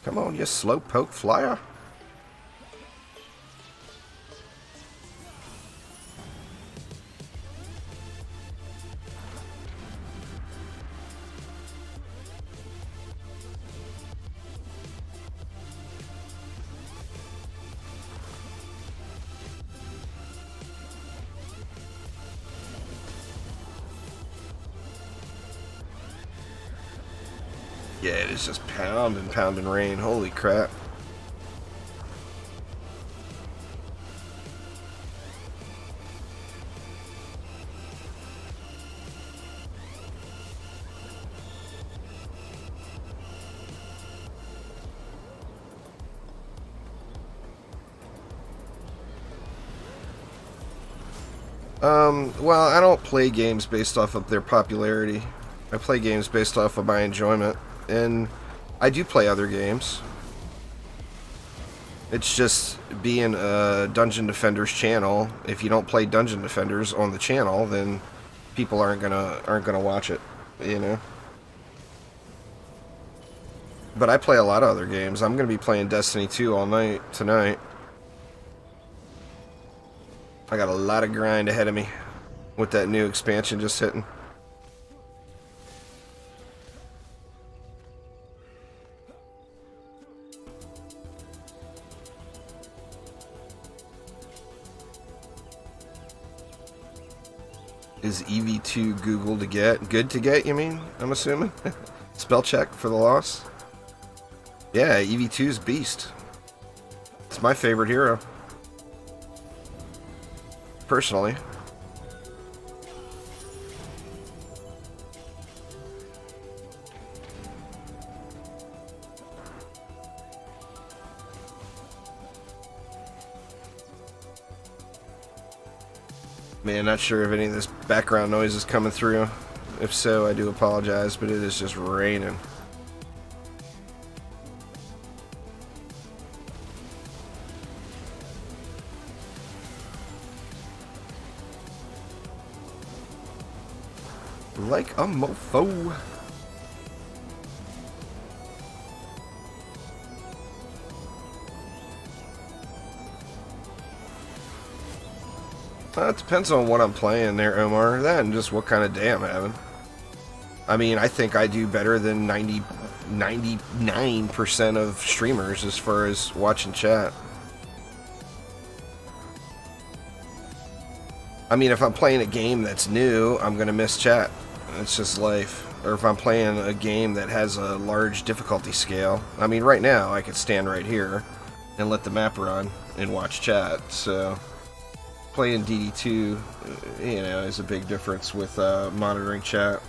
Come on, you slowpoke flyer. Yeah, it is just pounding rain. Holy crap. Well, I don't play games based off of their popularity. I play games based off of my enjoyment. And I do play other games. It's just being a Dungeon Defenders channel. If you don't play Dungeon Defenders on the channel, then people aren't gonna watch it, you know. But I play a lot of other games. I'm gonna be playing Destiny 2 all night tonight. I got a lot of grind ahead of me with that new expansion just hitting. Is EV2 Google to get? Good to get, you mean? I'm assuming? Spell check for the loss? Yeah, EV2's beast. It's my favorite hero. Personally. Man, not sure if any of this background noise is coming through. If so, I do apologize, but it is just raining. Like a mofo. It depends on what I'm playing there, Omar. That and just what kind of day I'm having. I mean, I think I do better than 99% of streamers as far as watching chat. I mean, if I'm playing a game that's new, I'm going to miss chat. It's just life. Or if I'm playing a game that has a large difficulty scale. I mean, right now, I could stand right here and let the map run and watch chat. So playing DD2, you know, is a big difference with monitoring chat.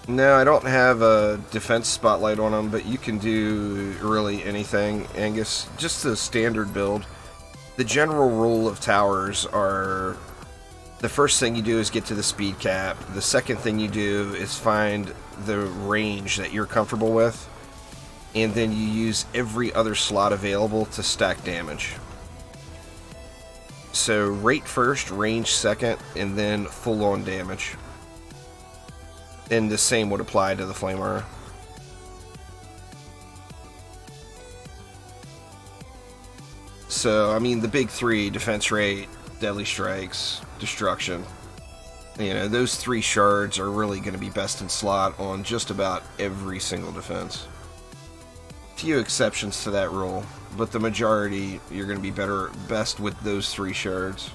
No, I don't have a defense spotlight on them, but you can do really anything, Angus. Just the standard build. The general rule of towers are, the first thing you do is get to the speed cap. The second thing you do is find the range that you're comfortable with. And then you use every other slot available to stack damage. So rate first, range second, and then full on damage. And the same would apply to the Flamer. So, I mean, the big three, defense rate, deadly strikes, destruction. You know, those three shards are really going to be best in slot on just about every single defense. Few exceptions to that rule, but the majority, you're going to be best with those three shards.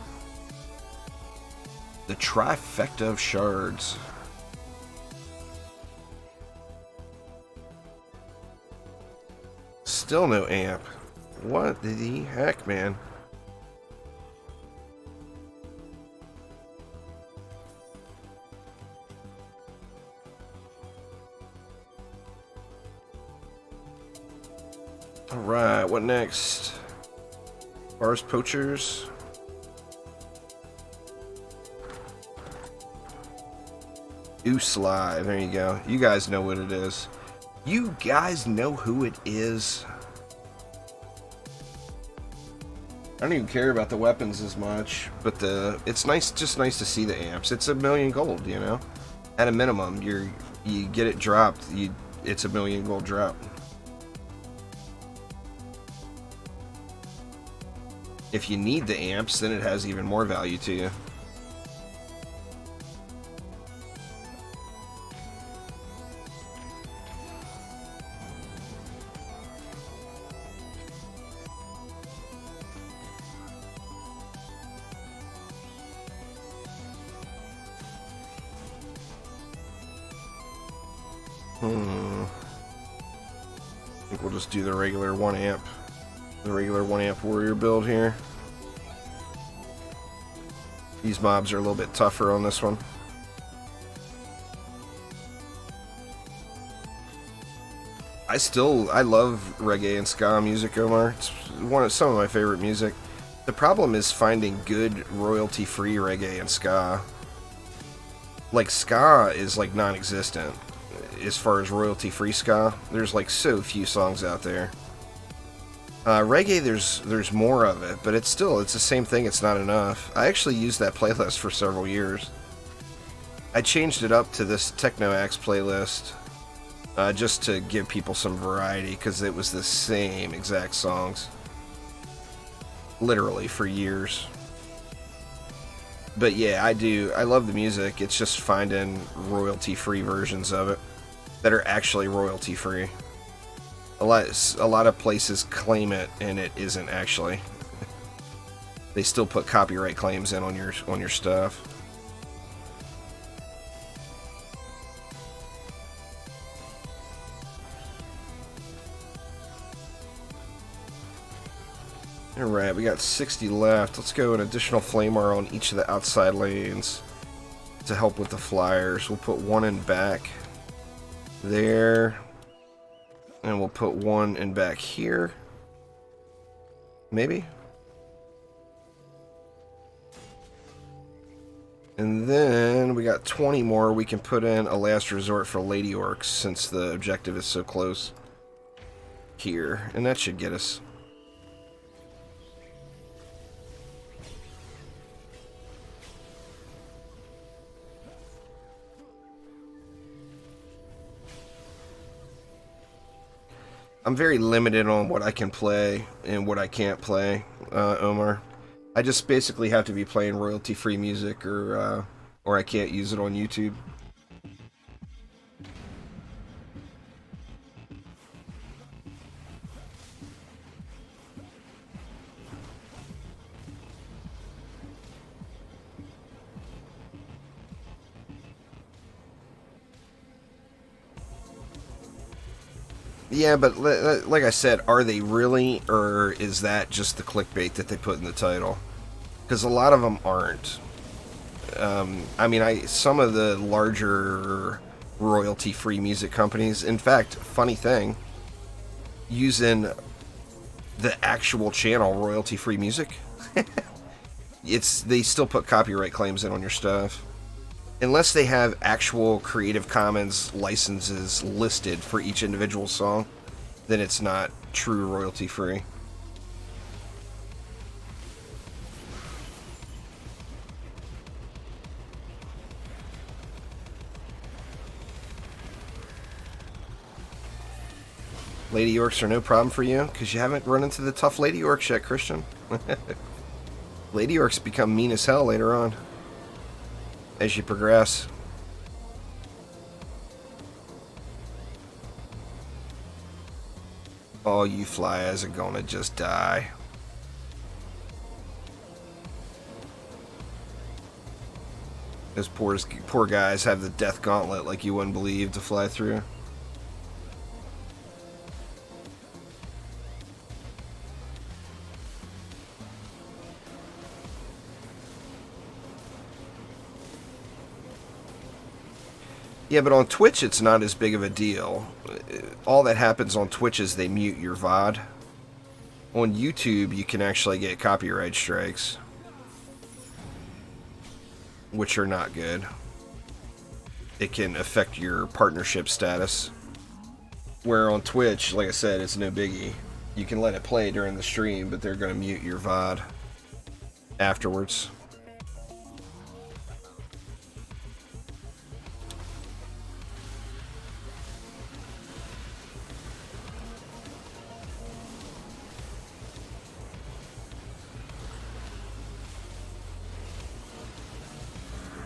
The trifecta of shards. Still no amp. What the heck, man? Alright, what next? Bars Poachers. Goose Live, there you go. You guys know what it is. You guys know who it is. I don't even care about the weapons as much, but it's nice, just nice to see the amps. It's $1 million gold, you know. At a minimum, you get it dropped. It's $1 million gold drop. If you need the amps, then it has even more value to you. I think we'll just do the regular 1 amp. The regular 1 amp warrior build here. These mobs are a little bit tougher on this one. I love reggae and ska music, Omar. It's some of my favorite music. The problem is finding good royalty-free reggae and ska. Like, ska is like non-existent as far as royalty-free ska. There's like so few songs out there. Reggae, there's more of it, but it's the same thing. It's not enough. I actually used that playlist for several years. I changed it up to this Techno Axe playlist just to give people some variety, because it was the same exact songs, literally for years. But yeah, I love the music. It's just finding royalty-free versions of it that are actually royalty-free. A lot of places claim it, and it isn't actually. They still put copyright claims in on your stuff. Alright, we got 60 left. Let's go an additional flamer on each of the outside lanes to help with the flyers. We'll put one in back there, and we'll put one in back here. Maybe? And then we got 20 more we can put in a last resort for Lady Orcs, since the objective is so close here. And that should get us. I'm very limited on what I can play and what I can't play, Omar. I just basically have to be playing royalty-free music, or I can't use it on YouTube. Yeah, but like I said, are they really, or is that just the clickbait that they put in the title? Because a lot of them aren't. I mean, some of the larger royalty-free music companies, in fact, funny thing, using the actual channel royalty-free music, they still put copyright claims in on your stuff. Unless they have actual Creative Commons licenses listed for each individual song, then it's not true royalty-free. Lady Yorks are no problem for you, because you haven't run into the tough Lady Yorks yet, Christian. Lady Yorks become mean as hell later on, as you progress. All you flyers are gonna just die. Those poor guys have the death gauntlet like you wouldn't believe to fly through. Yeah, but on Twitch, it's not as big of a deal. All that happens on Twitch is they mute your VOD. On YouTube, you can actually get copyright strikes, which are not good. It can affect your partnership status. Where on Twitch, like I said, it's no biggie. You can let it play during the stream, but they're going to mute your VOD afterwards.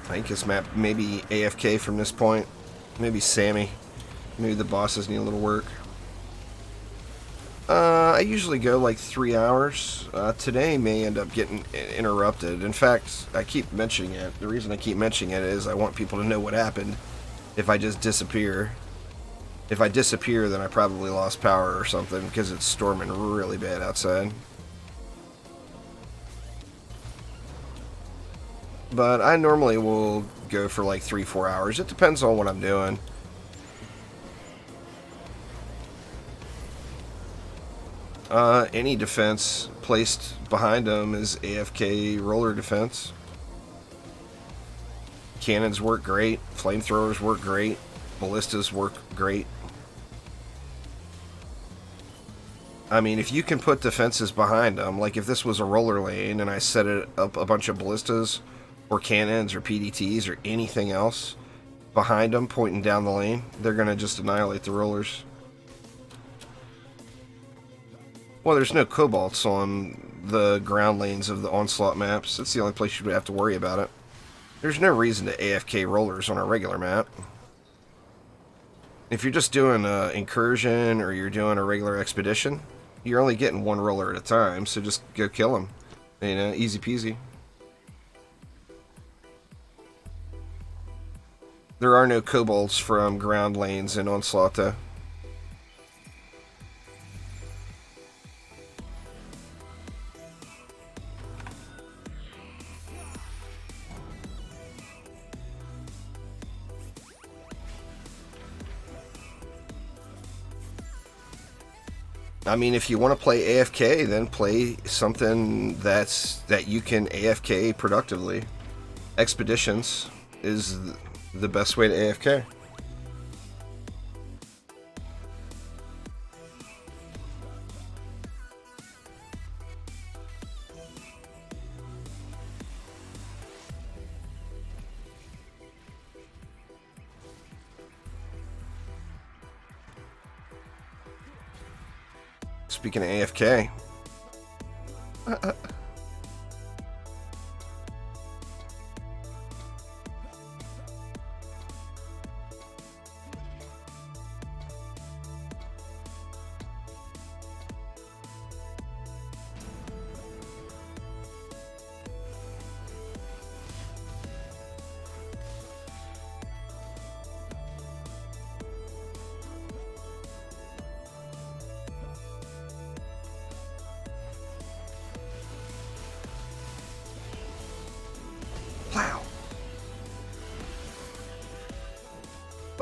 I think this map may be AFK from this point. Maybe Sammy. Maybe the bosses need a little work. I usually go like 3 hours. Today may end up getting interrupted. In fact, I keep mentioning it. The reason I keep mentioning it is I want people to know what happened if I just disappear. If I disappear, then I probably lost power or something because it's storming really bad outside. But I normally will go for like 3-4 hours. It depends on what I'm doing. Any defense placed behind them is AFK roller defense. Cannons work great. Flamethrowers work great. Ballistas work great. I mean, if you can put defenses behind them, like if this was a roller lane and I set it up a bunch of ballistas or cannons or PDTs or anything else behind them pointing down the lane, they're going to just annihilate the rollers. Well, there's no cobalts on the ground lanes of the Onslaught maps. That's the only place you would have to worry about it. There's no reason to AFK rollers on a regular map. If you're just doing an incursion or you're doing a regular expedition, you're only getting one roller at a time, so just go kill them. You know, easy peasy. There are no cobalts from ground lanes in Onslaught, though. I mean, if you want to play AFK, then play something that you can AFK productively. Expeditions is the best way to AFK. Speaking of AFK.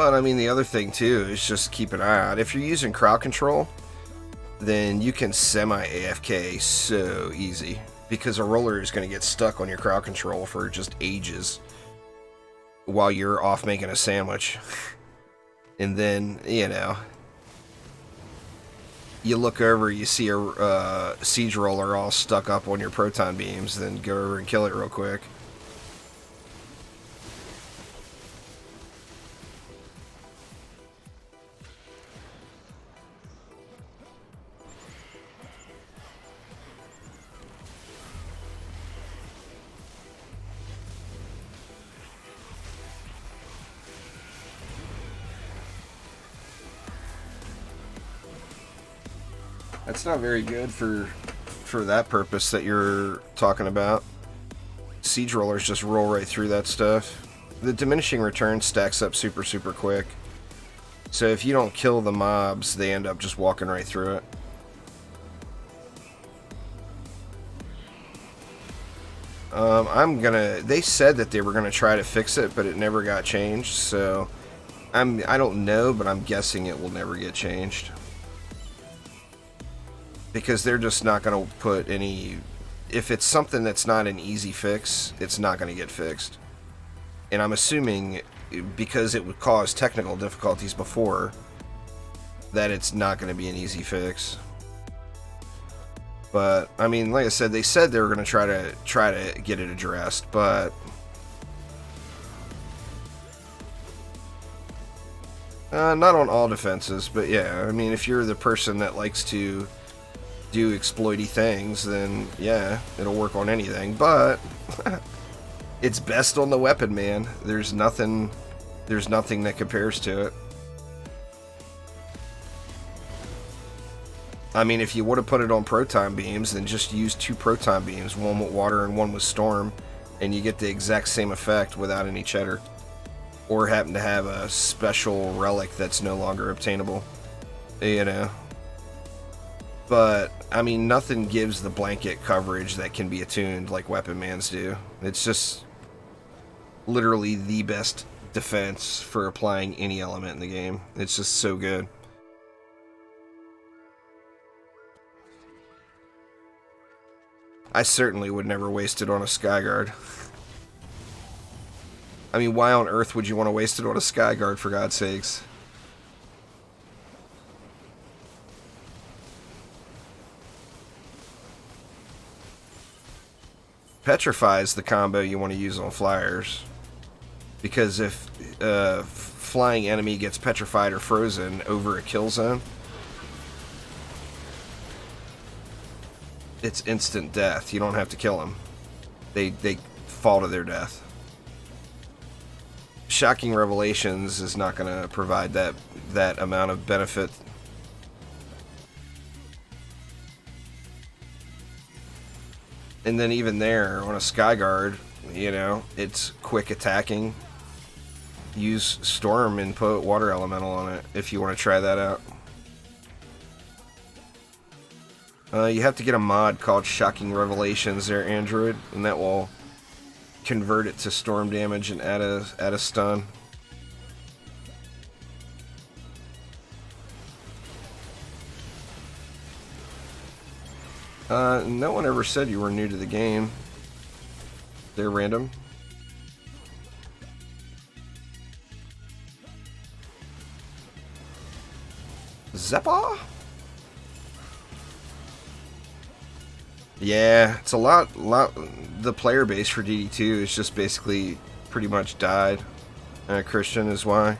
But I mean, the other thing too is just keep an eye out. If you're using crowd control, then you can semi-AFK so easy. Because a roller is going to get stuck on your crowd control for just ages while you're off making a sandwich. And then, you know, you look over, you see a siege roller all stuck up on your proton beams, then go over and kill it real quick. That's not very good for that purpose that you're talking about. Siege rollers just roll right through that stuff. The diminishing return stacks up super quick. So if you don't kill the mobs, they end up just walking right through it. They said that they were gonna try to fix it, but it never got changed, so I don't know, but I'm guessing it will never get changed. Because they're just not going to put any... If it's something that's not an easy fix, it's not going to get fixed. And I'm assuming, because it would cause technical difficulties before, that it's not going to be an easy fix. But, I mean, like I said, they said they were going to try to get it addressed, but... not on all defenses, but yeah, I mean, if you're the person that likes to do exploity things, then yeah, it'll work on anything, but it's best on the weapon, man. There's nothing that compares to it. I mean, if you would have put it on proton beams, then just use 2 proton beams, one with water and one with storm, and you get the exact same effect without any cheddar. Or happen to have a special relic that's no longer obtainable, you know. But, I mean, nothing gives the blanket coverage that can be attuned like Weapon Man's do. It's just literally the best defense for applying any element in the game. It's just so good. I certainly would never waste it on a Skyguard. I mean, why on earth would you want to waste it on a Skyguard, for God's sakes? Petrify is the combo you want to use on flyers, because if flying enemy gets petrified or frozen over a kill zone, it's instant death. You don't have to kill them. They fall to their death. Shocking Revelations is not going to provide that amount of benefit. And then even there, on a Skyguard, you know, it's quick attacking. Use Storm and put Water Elemental on it if you want to try that out. You have to get a mod called Shocking Revelations there, Android, and that will convert it to storm damage and add a stun. No one ever said you were new to the game. They're random. Zeppa? Yeah, it's a lot. The player base for DD2 is just basically pretty much died. Christian is why.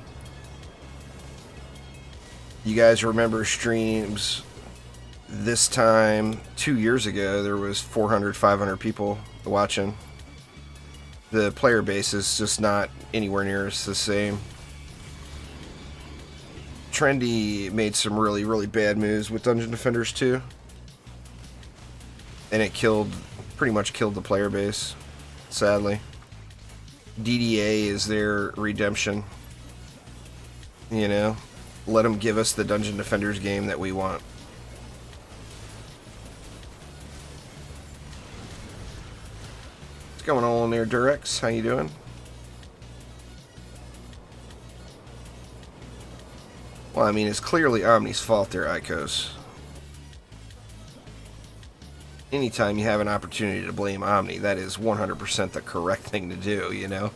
You guys remember streams this time 2 years ago? There was 400, 500 people watching. The player base is just not anywhere near as the same. Trendy made some really bad moves with Dungeon Defenders 2. And it pretty much killed the player base, sadly. DDA is their redemption. You know, let them give us the Dungeon Defenders game that we want. What's going on there, Durex? How you doing? Well, I mean, it's clearly Omni's fault there, Icos. Anytime you have an opportunity to blame Omni, that is 100% the correct thing to do, you know?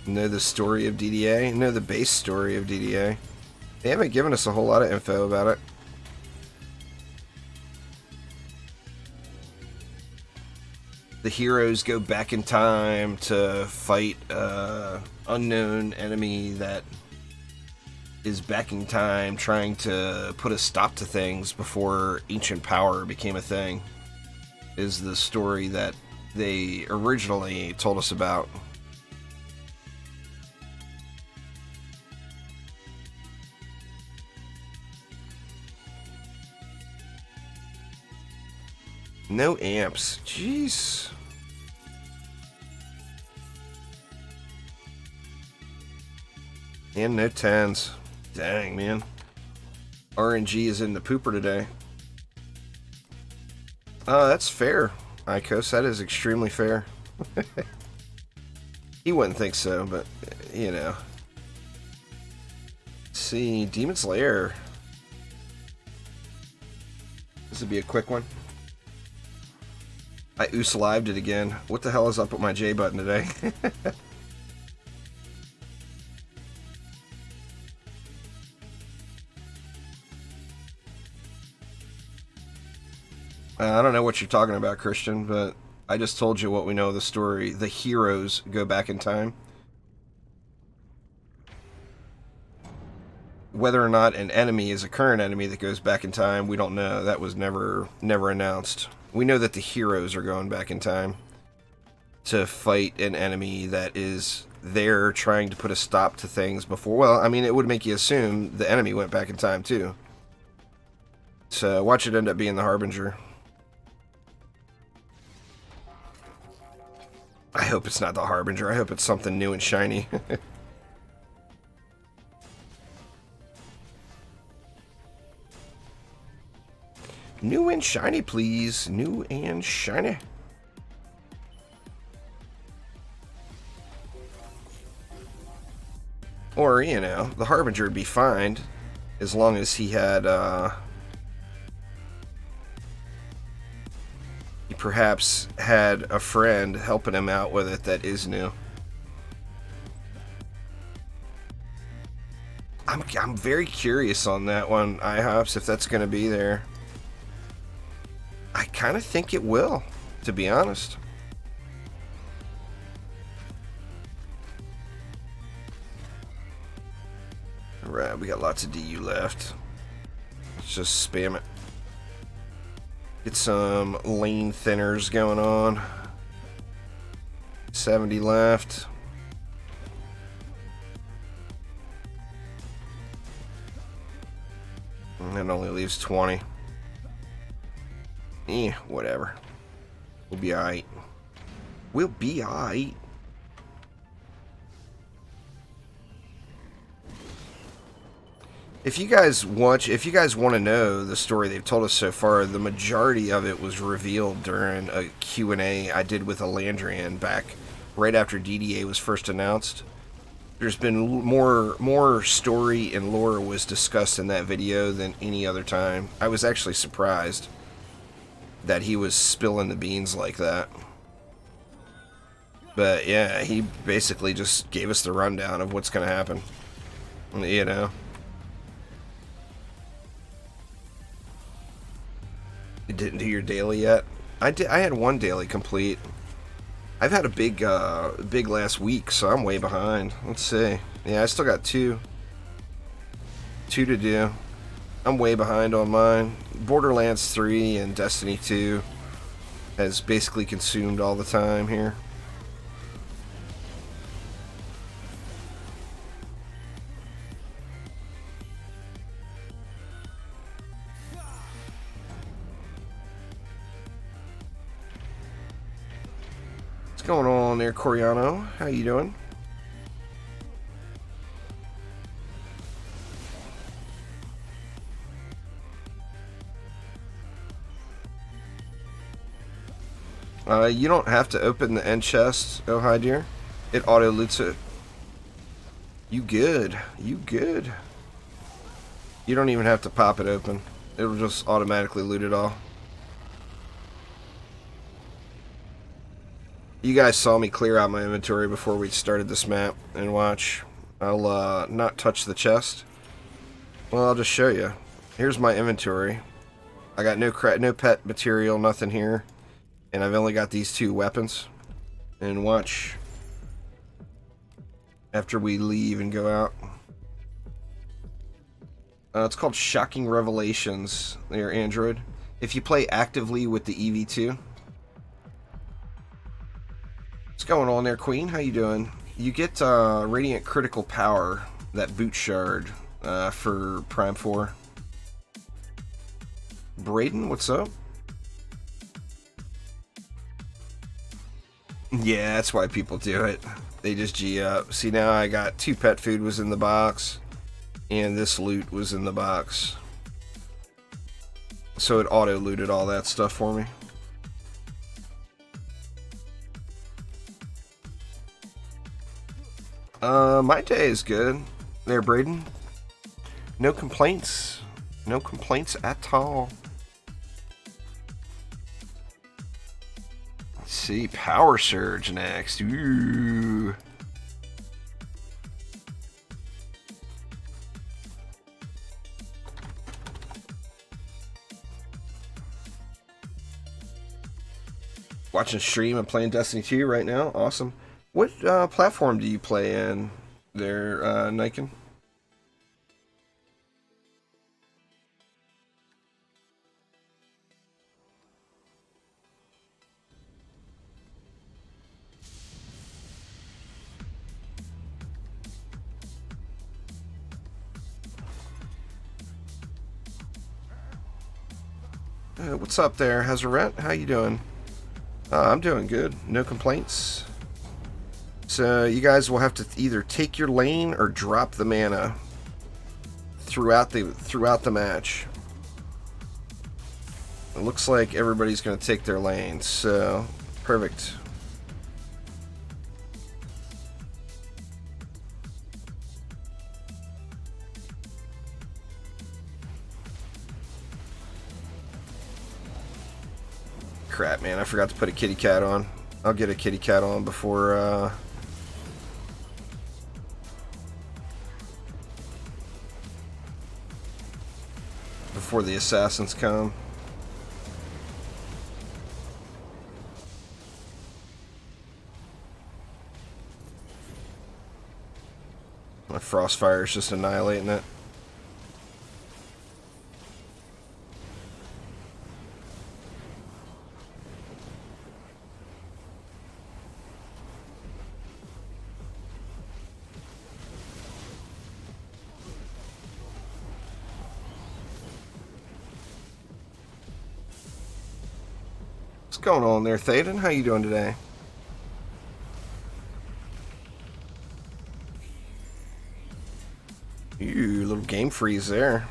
Know the story of DDA? Know the base story of DDA? They haven't given us a whole lot of info about it. The heroes go back in time to fight an unknown enemy that is back in time trying to put a stop to things before ancient power became a thing, is the story that they originally told us about. No amps. Jeez. And no 10s. Dang, man. RNG is in the pooper today. That's fair, Icos. That is extremely fair. He wouldn't think so, but, you know. Let's see, Demon's Lair. This would be a quick one. I oos-lived it again. What the hell is up with my J button today? I don't know what you're talking about, Christian, but I just told you what we know of the story. The heroes go back in time. Whether or not an enemy is a current enemy that goes back in time, we don't know. That was never announced. We know that the heroes are going back in time to fight an enemy that is there trying to put a stop to things before. Well, I mean, it would make you assume the enemy went back in time, too. So watch it end up being the Harbinger. I hope it's not the Harbinger. I hope it's something new and shiny. New and shiny, please. New and shiny. Or, you know, the Harbinger would be fine as long as he had, he perhaps had a friend helping him out with it that is new. I'm very curious on that one, IHOPS, if that's going to be there. I kind of think it will, to be honest. Alright, we got lots of DU left. Let's just spam it. Get some lane thinners going on. 70 left. And that only leaves 20. Whatever. We'll be alright. We'll be alright. If you guys want to know the story they've told us so far, the majority of it was revealed during a Q&A I did with Alandrian back right after DDA was first announced. There's been more story and lore was discussed in that video than any other time. I was actually surprised that he was spilling the beans like that. But yeah, he basically just gave us the rundown of what's going to happen. You know. You didn't do your daily yet? I did. I had one daily complete. I've had a big last week, so I'm way behind. Let's see. Yeah, I still got two to do. I'm way behind on mine. Borderlands 3 and Destiny 2 has basically consumed all the time here. What's going on there, Coriano? How you doing? You don't have to open the end chest, oh hi dear. It auto loots it. You good. You good. You don't even have to pop it open. It'll just automatically loot it all. You guys saw me clear out my inventory before we started this map. And watch. I'll not touch the chest. Well, I'll just show you. Here's my inventory. I got no pet material, nothing here. And I've only got these 2 weapons. And watch. After we leave and go out. It's called Shocking Revelations there, Android. If you play actively with the EV2. What's going on there, Queen? How you doing? You get Radiant Critical Power, that boot shard, for Prime 4. Braden, what's up? Yeah, that's why people do it. They just G up. See, now I got 2 pet food was in the box. And this loot was in the box. So it auto-looted all that stuff for me. My day is good. There, Braden. No complaints. No complaints at all. Let's see. Power Surge next. Ooh. Watching stream and playing Destiny 2 right now. Awesome. What platform do you play in there, Niken? What's up there, Hazaret? How you doing? I'm doing good. No complaints. So you guys will have to either take your lane or drop the mana throughout the match. It looks like everybody's going to take their lane, so perfect. Crap, man, I forgot to put a kitty cat on. I'll get a kitty cat on before the assassins come. My Frostfire is just annihilating it. What's going on there, Thaden? How you doing today? Ooh, little game freeze there.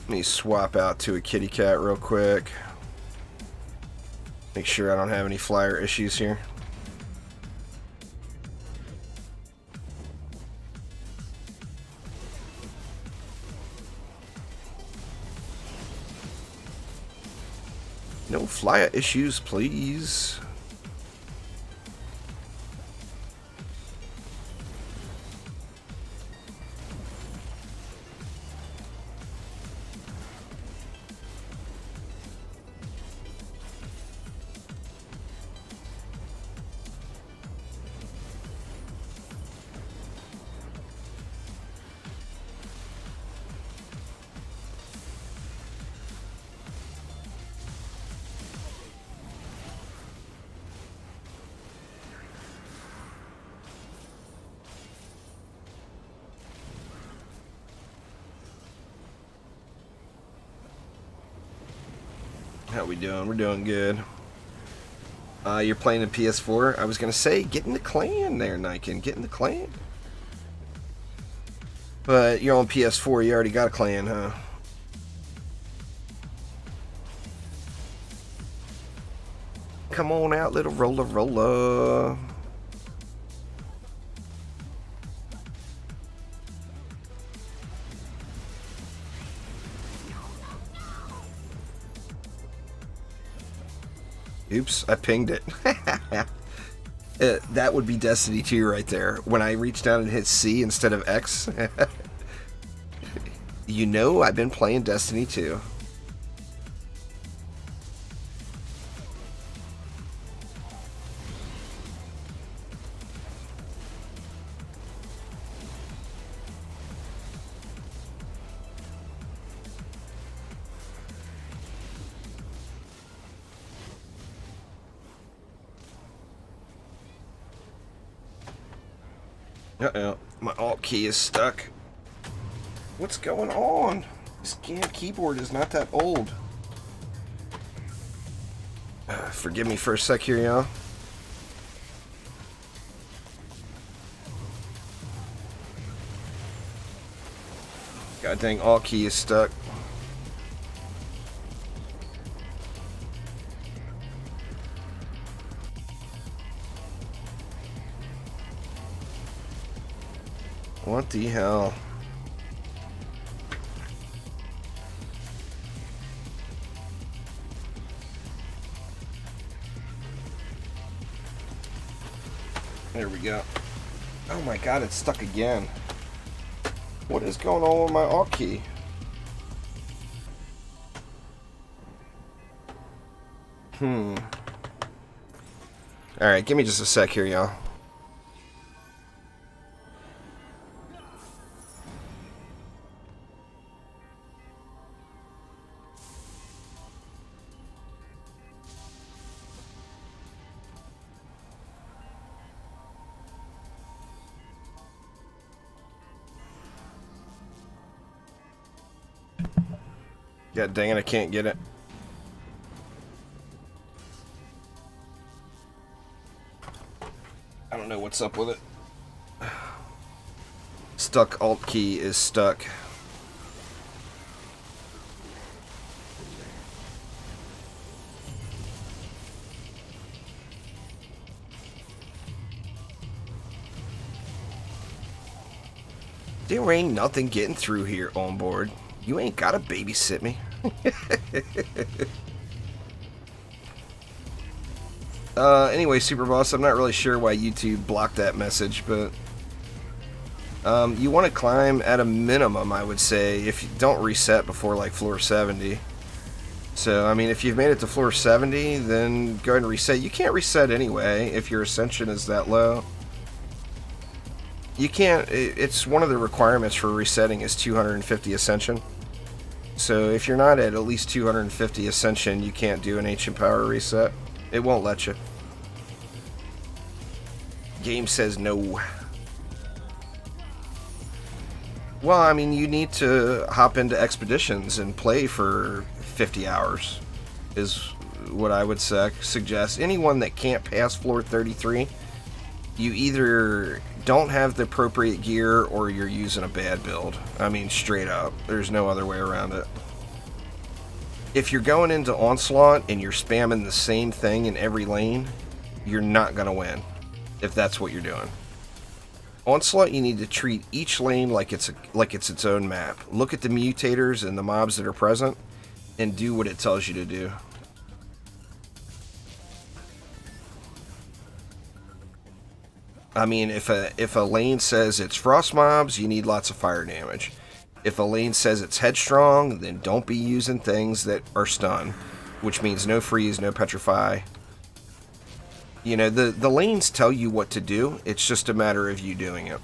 Let me swap out to a kitty cat real quick. Make sure I don't have any flyer issues here. No flyer issues, please. How we doing? We're doing good. You're playing in PS4? I was gonna say, get in the clan there, Niken. Get in the clan. But you're on PS4, you already got a clan, huh? Come on out, little roller roller. Oops, I pinged it. That would be Destiny 2 right there. When I reached down and hit C instead of X. You know I've been playing Destiny 2. Uh-oh, my alt key is stuck. What's going on? This damn keyboard is not that old. Forgive me for a sec here, y'all. God dang, alt key is stuck. What the hell? There we go. Oh my god, it's stuck again. What is going on with my alt key? Alright, give me just a sec here, y'all. God dang it, I can't get it. I don't know what's up with it. Stuck alt key is stuck. There ain't nothing getting through here on board. You ain't gotta babysit me. Anyway, Super Boss, I'm not really sure why YouTube blocked that message, but you want to climb at a minimum, I would say, if you don't reset before like floor 70. So, I mean, if you've made it to floor 70, then go ahead and reset. You can't reset anyway if your ascension is that low. You can't, it's one of the requirements for resetting is 250 ascension. So if you're not at least 250 ascension, you can't do an ancient power reset. It won't let you. Game says no. Well, I mean, you need to hop into expeditions and play for 50 hours is what I would suggest. Anyone that can't pass floor 33, you either don't have the appropriate gear or you're using a bad build. I mean, straight up. There's no other way around it. If you're going into Onslaught and you're spamming the same thing in every lane, you're not going to win if that's what you're doing. Onslaught, you need to treat each lane like it's its own map. Look at the mutators and the mobs that are present and do what it tells you to do. I mean, if a lane says it's frost mobs, you need lots of fire damage. If a lane says it's headstrong, then don't be using things that are stun, which means no freeze, no petrify. You know, the lanes tell you what to do, it's just a matter of you doing it.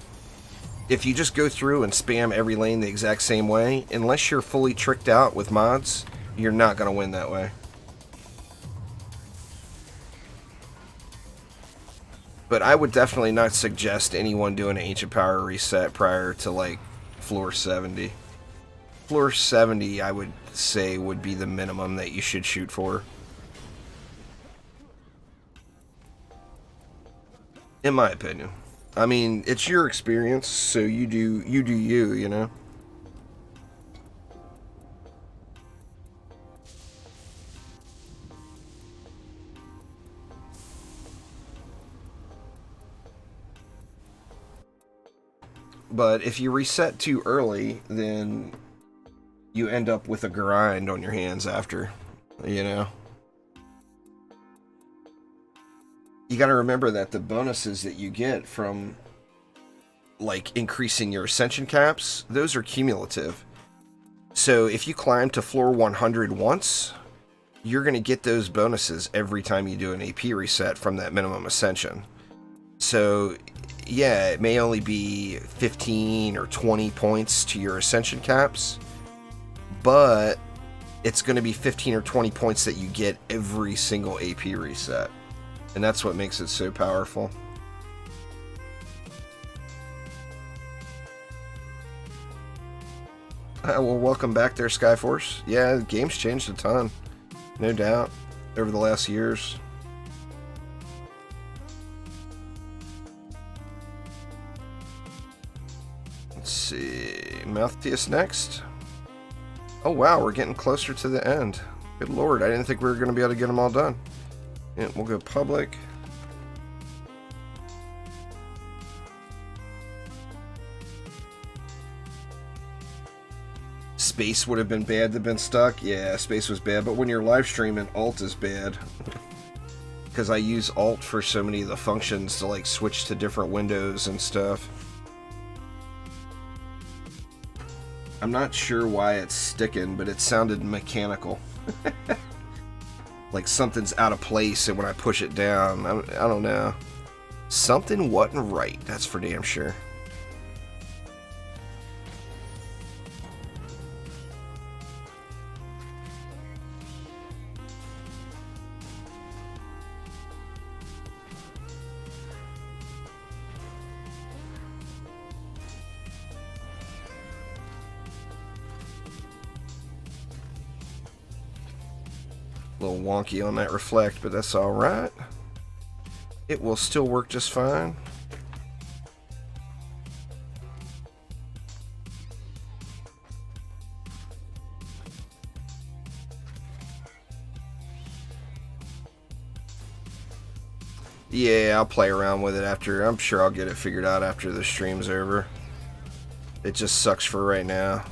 If you just go through and spam every lane the exact same way, unless you're fully tricked out with mods, you're not going to win that way. But I would definitely not suggest anyone doing an Ancient Power reset prior to, like, floor 70. Floor 70, I would say, would be the minimum that you should shoot for. In my opinion. I mean, it's your experience, so you do you, you know? But if you reset too early, then you end up with a grind on your hands after, you know? You gotta remember that the bonuses that you get from, like, increasing your ascension caps, those are cumulative. So if you climb to floor 100 once, you're gonna get those bonuses every time you do an AP reset from that minimum ascension. So, yeah, it may only be 15 or 20 points to your ascension caps, but it's going to be 15 or 20 points that you get every single AP reset. And that's what makes it so powerful. Well, welcome back there, Skyforce. Yeah, the game's changed a ton. No doubt. Over the last years. Let's see. Malthius next. Oh wow, we're getting closer to the end. Good lord, I didn't think we were going to be able to get them all done. Yeah, we'll go public. Space would have been bad to have been stuck. Yeah, space was bad, but when you're live streaming, alt is bad. Because I use alt for so many of the functions to like switch to different windows and stuff. I'm not sure why it's sticking, but it sounded mechanical. Like something's out of place, and when I push it down, I don't know. Something wasn't right, that's for damn sure. A little wonky on that reflect, but that's alright. It will still work just fine. Yeah, I'll play around with it after. I'm sure I'll get it figured out after the stream's over. It just sucks for right now,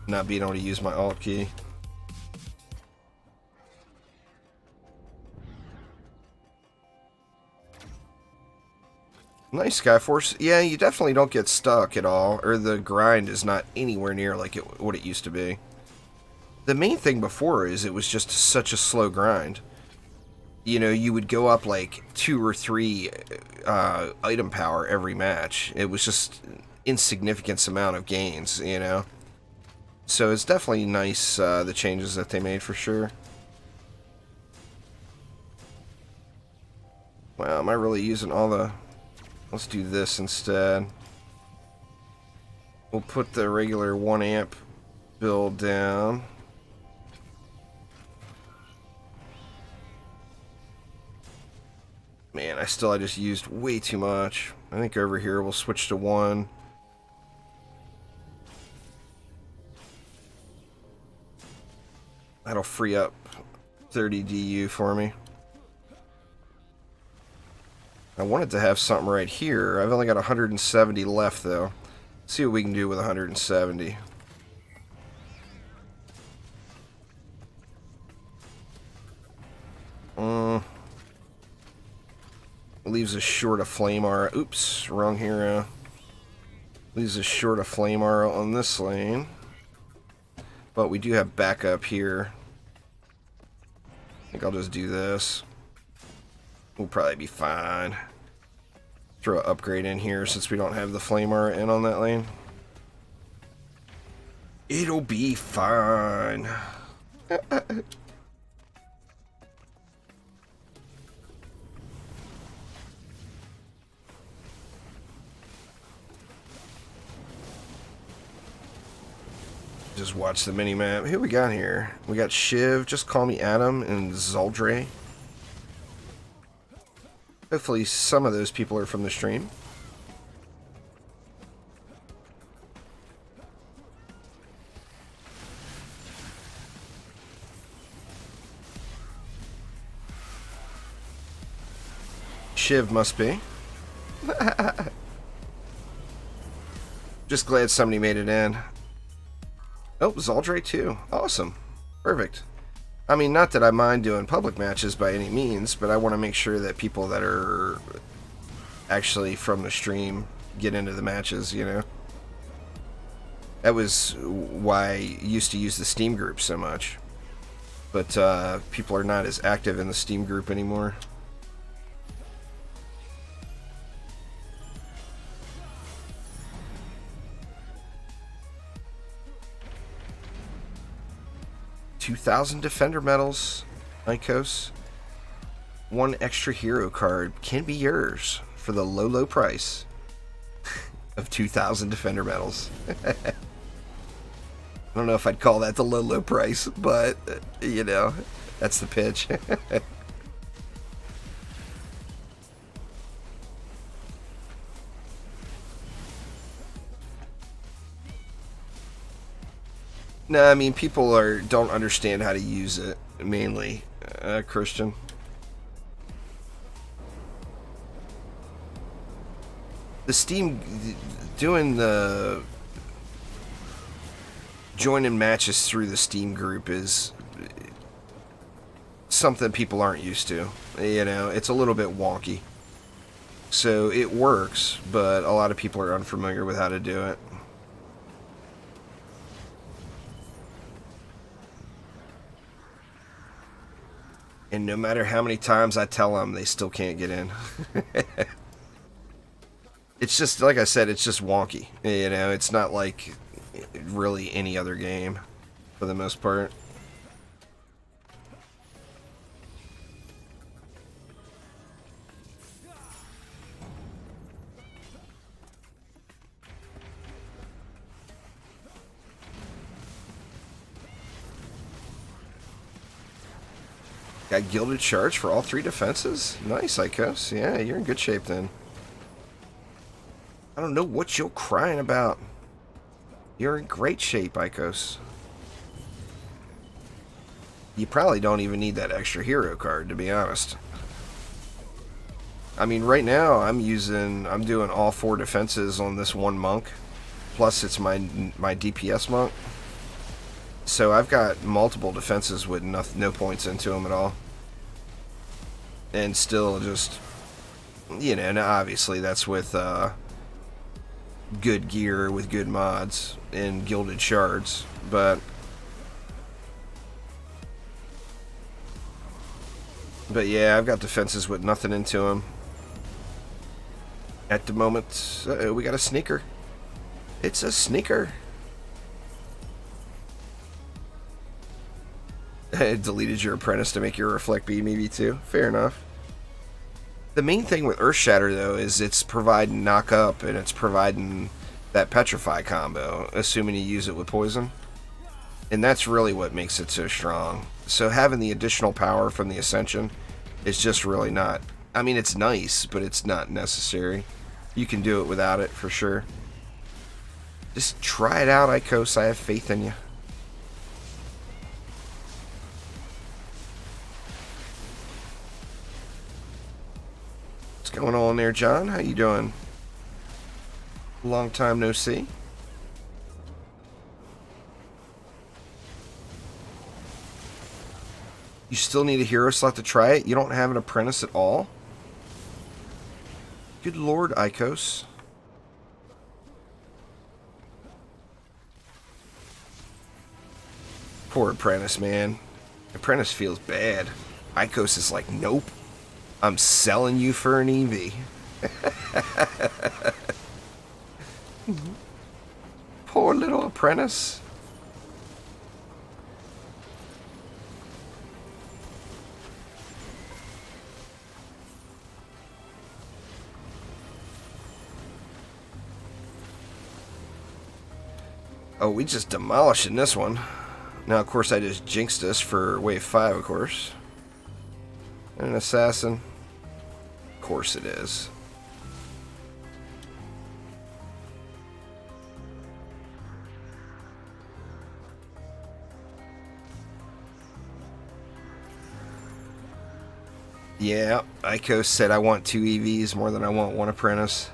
not being able to use my alt key. Nice, Skyforce. Yeah, you definitely don't get stuck at all, or the grind is not anywhere near like what it used to be. The main thing before is it was just such a slow grind. You know, you would go up like 2 or 3 item power every match. It was just an insignificant amount of gains, you know. So it's definitely nice, the changes that they made for sure. Wow, am I really using all the... Let's do this instead. We'll put the regular 1 amp build down. Man, I just used way too much. I think over here we'll switch to 1. That'll free up 30 DU for me. I wanted to have something right here. I've only got 170 left, though. Let's see what we can do with 170. Leaves us short of flame aura. Oops, wrong hero. Leaves us short of flame aura on this lane. But we do have backup here. I think I'll just do this. We'll probably be fine. Throw an upgrade in here since we don't have the flame aura in on that lane. It'll be fine. Just watch the mini-map. Who we got here? We got Shiv, Just Call Me Adam, and Zaldre. Hopefully some of those people are from the stream. Shiv must be. Just glad somebody made it in. Oh, Zaldre too. Awesome. Perfect. I mean, not that I mind doing public matches by any means, but I want to make sure that people that are actually from the stream get into the matches, you know? That was why I used to use the Steam group so much. But people are not as active in the Steam group anymore. $2,000 Defender medals, Nikos. One extra hero card can be yours for the low, low price of 2,000 Defender medals. I don't know if I'd call that the low, low price, but, you know, that's the pitch. No, I mean, people don't understand how to use it, mainly, Christian. The Steam, doing the joining matches through the Steam group is something people aren't used to. You know, it's a little bit wonky. So it works, but a lot of people are unfamiliar with how to do it. And no matter how many times I tell them, they still can't get in. It's just, like I said, it's just wonky. You know, it's not like really any other game, for the most part. Got Gilded Charge for all 3 defenses? Nice, Icos. Yeah, you're in good shape then. I don't know what you're crying about. You're in great shape, Icos. You probably don't even need that extra hero card, to be honest. I mean, right now, I'm doing all 4 defenses on this one monk. Plus, it's my DPS monk. So I've got multiple defenses with no points into them at all. And still just, you know, and obviously that's with good gear, with good mods, and gilded shards. But yeah, I've got defenses with nothing into them. At the moment, we got a sneaker. It's a sneaker. Deleted your apprentice to make your reflect beam EV2. Fair enough. The main thing with Earthshatter, though, is it's providing knock up and it's providing that petrify combo, assuming you use it with poison. And that's really what makes it so strong. So having the additional power from the Ascension is just really not. I mean, it's nice, but it's not necessary. You can do it without it for sure. Just try it out, Icos. I have faith in you. What's going on there, John? How you doing? Long time no see. You still need a hero slot to try it? You don't have an apprentice at all? Good lord, Icos. Poor apprentice, man. Apprentice feels bad. Icos is like, nope. I'm selling you for an EV. Poor little apprentice. Oh, we just demolishing this one. Now, of course, I just jinxed us for wave 5, of course. And an assassin. Of course it is. Yeah, Icos said I want 2 EVs more than I want 1 apprentice.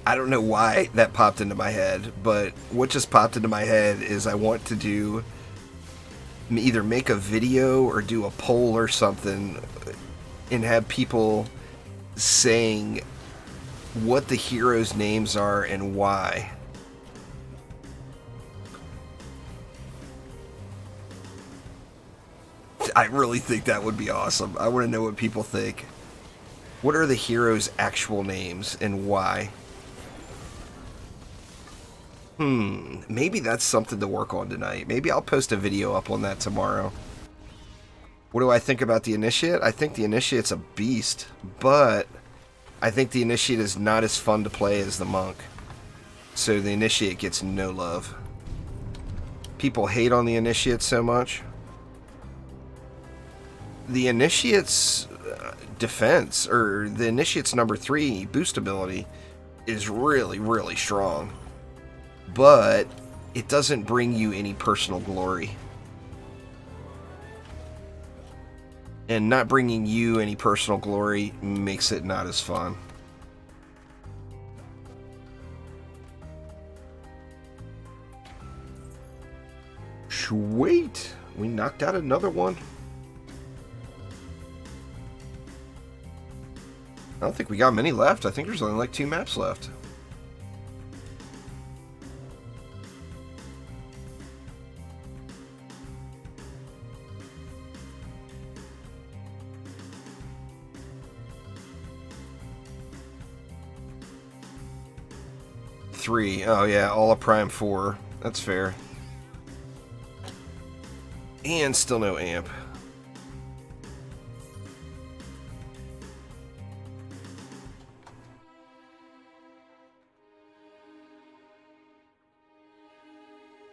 I don't know why that popped into my head, but what just popped into my head is I want to do either make a video or do a poll or something and have people saying what the heroes' names are and why. I really think that would be awesome. I want to know what people think. What are the heroes' actual names and why? Maybe that's something to work on tonight. Maybe I'll post a video up on that tomorrow. What do I think about the Initiate? I think the Initiate's a beast, but I think the Initiate is not as fun to play as the Monk. So the Initiate gets no love. People hate on the Initiate so much. The Initiate's defense, or the Initiate's number 3 boost ability, is really, really strong. But it doesn't bring you any personal glory. And not bringing you any personal glory makes it not as fun. Sweet! We knocked out another one. I don't think we got many left. I think there's only like 2 maps left. Three. Oh yeah, all of Prime 4. That's fair. And still no amp.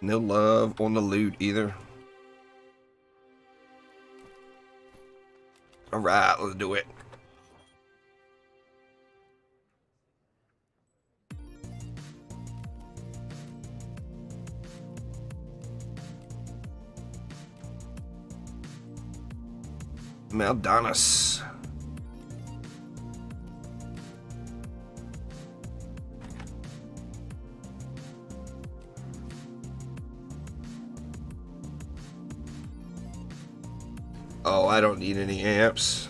No love on the loot either. Alright, let's do it. Maldonis. Oh, I don't need any amps,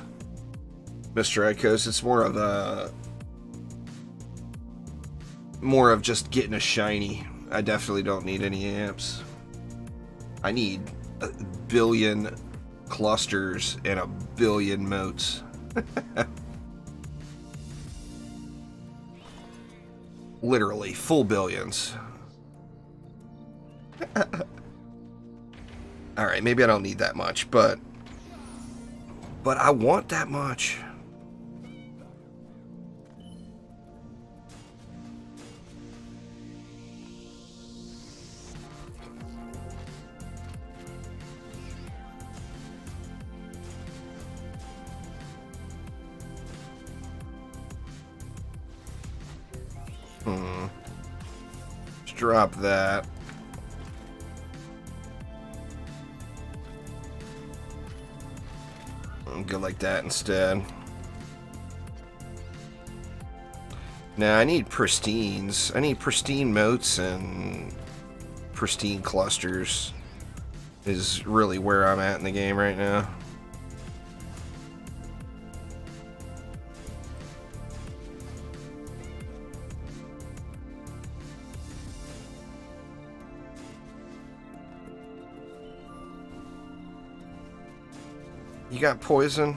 Mr. Echoes. It's more of just getting a shiny. I definitely don't need any amps. I need a billion clusters and a billion motes. Literally, full billions. Alright, maybe I don't need that much, but I want that much. Let's drop that. I'll go like that instead. Now I need pristines. I need pristine motes and pristine clusters is really where I'm at in the game right now. You got poison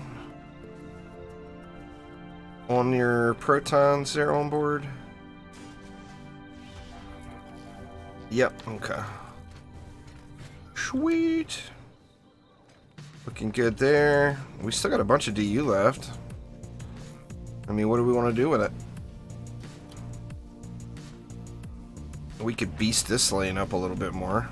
on your protons there on board? Yep, okay. Sweet. Looking good there. We still got a bunch of DU left. I mean, what do we want to do with it? We could beast this lane up a little bit more.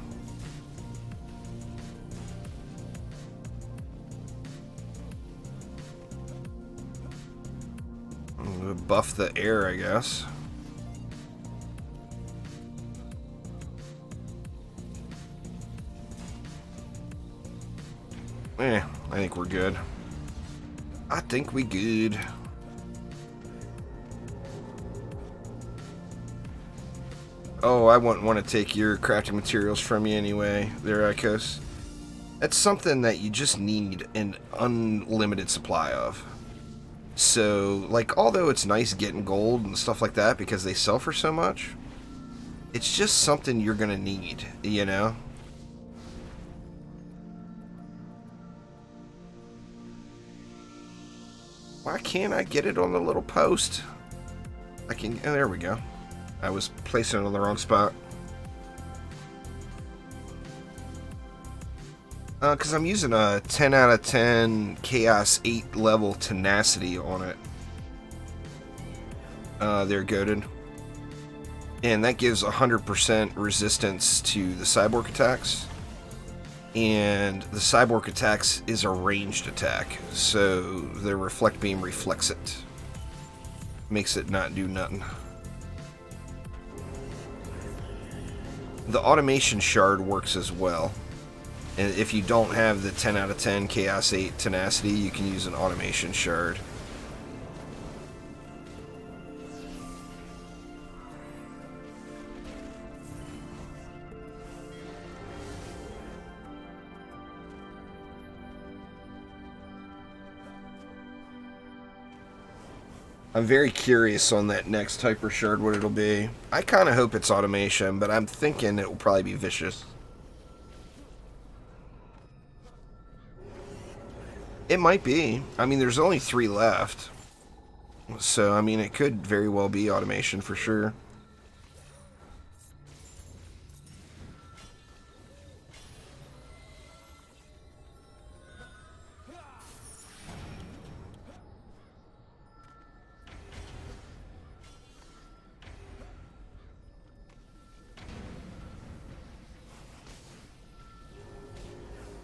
Buff the air, I guess. I think we're good. I think we good. Oh, I wouldn't want to take your crafting materials from you anyway, there, Icos. That's something that you just need an unlimited supply of. So, like, although it's nice getting gold and stuff like that because they sell for so much, it's just something you're gonna need, you know? Why can't I get it on the little post? I can... Oh, there we go. I was placing it on the wrong spot. Because I'm using a 10 out of 10 Chaos 8 level Tenacity on it. They're goated. And that gives 100% resistance to the cyborg attacks. And the cyborg attacks is a ranged attack, so the reflect beam reflects it. Makes it not do nothing. The automation shard works as well. And if you don't have the 10 out of 10 Chaos 8 Tenacity, you can use an automation shard. I'm very curious on that next Hyper Shard, what it'll be. I kind of hope it's automation, but I'm thinking it will probably be vicious. It might be. I mean, there's only 3 left. So, I mean, it could very well be automation for sure.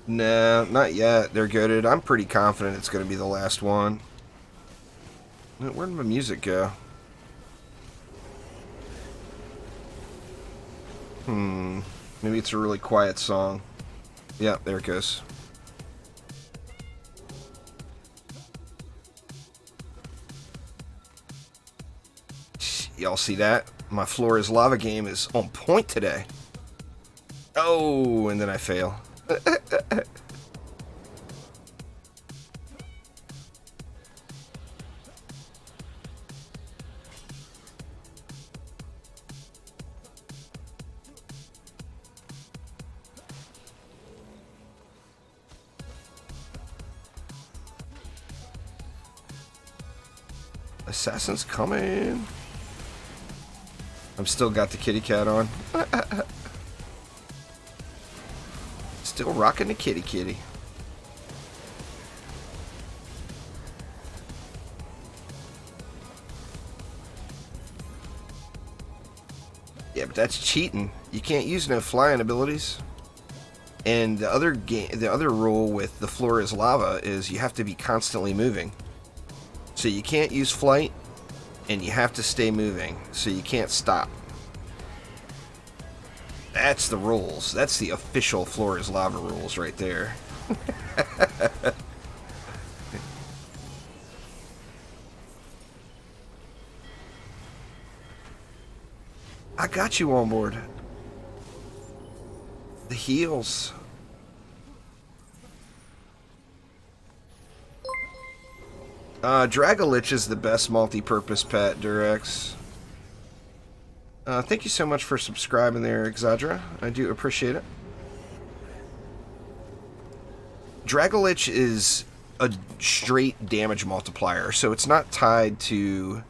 No, not yet. They're goated. I'm pretty confident it's going to be the last one. Where did my music go? Maybe it's a really quiet song. Yeah, there it goes. Y'all see that? My Floor is Lava game is on point today. Oh, and then I fail. Assassin's coming. I'm still got the kitty cat on. Still rocking the kitty kitty. Yeah, but that's cheating. You can't use no flying abilities. And the other rule with the Floor is Lava is you have to be constantly moving. So you can't use flight, and you have to stay moving, so you can't stop. That's the rules. That's the official Floor is Lava rules right there. I got you on board. The heals. Dragolich is the best multi-purpose pet, Durex. Thank you so much for subscribing there, Exadra. I do appreciate it. Dragolich is a straight damage multiplier, so it's not tied to...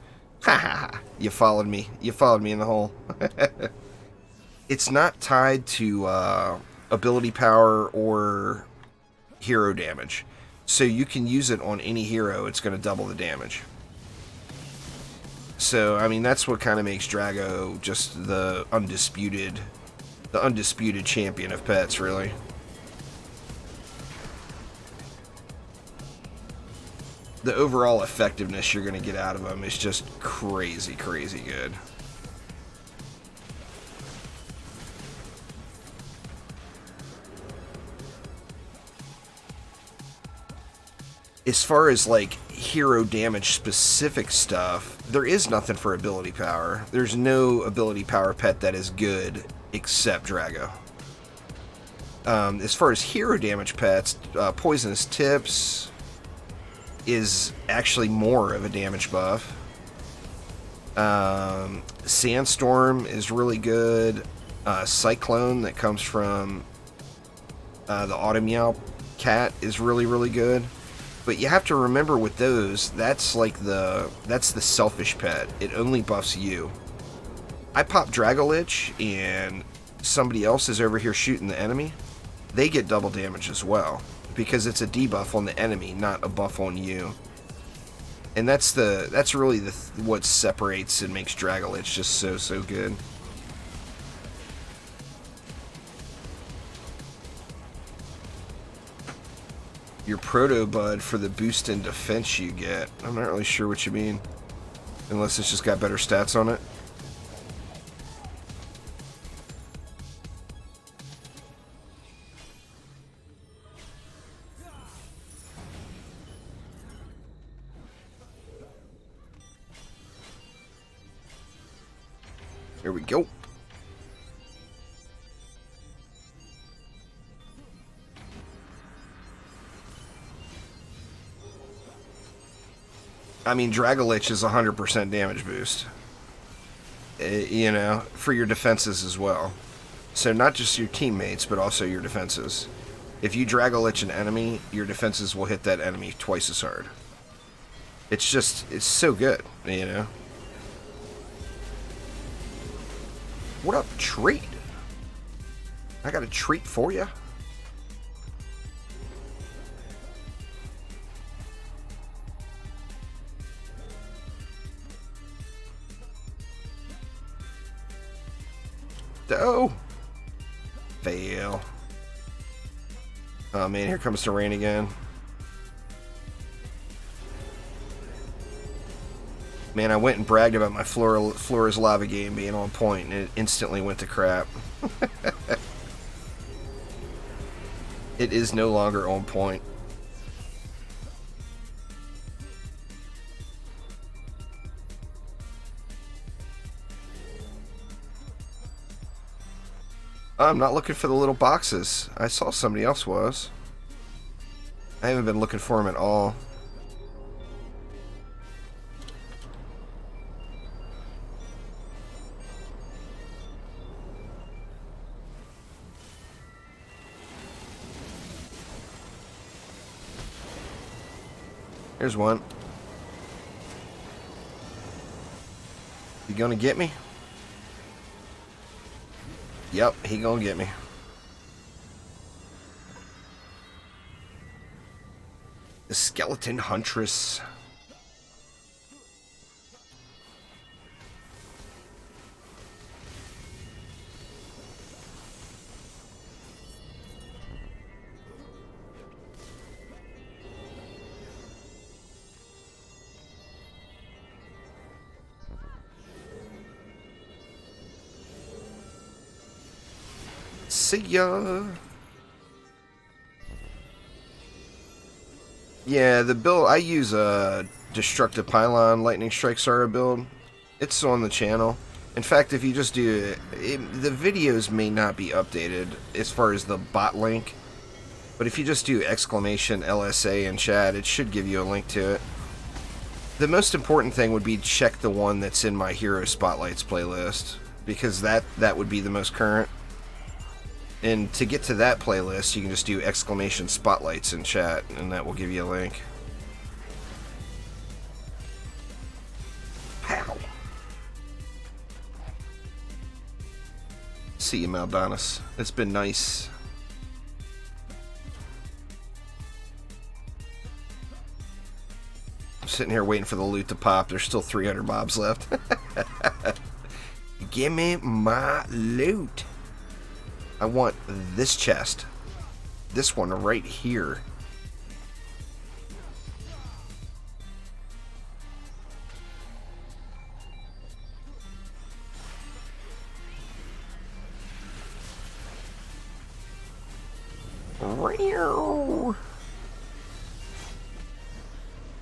Ha! You followed me. You followed me in the hole. It's not tied to ability power or hero damage. So you can use it on any hero, it's going to double the damage. So, I mean, that's what kind of makes Drago just the undisputed champion of pets, really. The overall effectiveness you're going to get out of him is just crazy, crazy good. As far as, like, hero damage specific stuff, there is nothing for ability power. There's no ability power pet that is good except Drago. As far as hero damage pets, Poisonous Tips is actually more of a damage buff. Sandstorm is really good. Cyclone that comes from the Automeow cat is really, really good. But you have to remember with those, that's the selfish pet. It only buffs you. I pop Dragolich and somebody else is over here shooting the enemy. They get double damage as well, because it's a debuff on the enemy, not a buff on you. And that's really what separates and makes Dragolich just so good. Your Proto Bud for the boost in defense you get. I'm not really sure what you mean, unless it's just got better stats on it. Here we go. I mean, Dragolich is 100% damage boost. You know, for your defenses as well. So not just your teammates, but also your defenses. If you Dragolich an enemy, your defenses will hit that enemy twice as hard. It's so good, you know. What up, treat? I got a treat for you. Oh! Fail. Oh man, here comes the rain again. Man, I went and bragged about my Flora's Lava game being on point, and it instantly went to crap. It is no longer on point. I'm not looking for the little boxes. I saw somebody else was. I haven't been looking for them at all. Here's one. You gonna get me? Yep, he gonna get me. The Skeleton Huntress. See ya. Yeah, the build, I use a Destructive Pylon Lightning Strike Sara build. It's on the channel. In fact, if you just do the videos may not be updated as far as the bot link, but if you just do exclamation LSA in chat, it should give you a link to it. The most important thing would be check the one that's in my Hero Spotlights playlist, because that would be the most current. And to get to that playlist, you can just do exclamation spotlights in chat, and that will give you a link. Pow! See you, Maldonis. It's been nice. I'm sitting here waiting for the loot to pop. There's still 300 mobs left. Give me my loot. I want this chest. This one right here.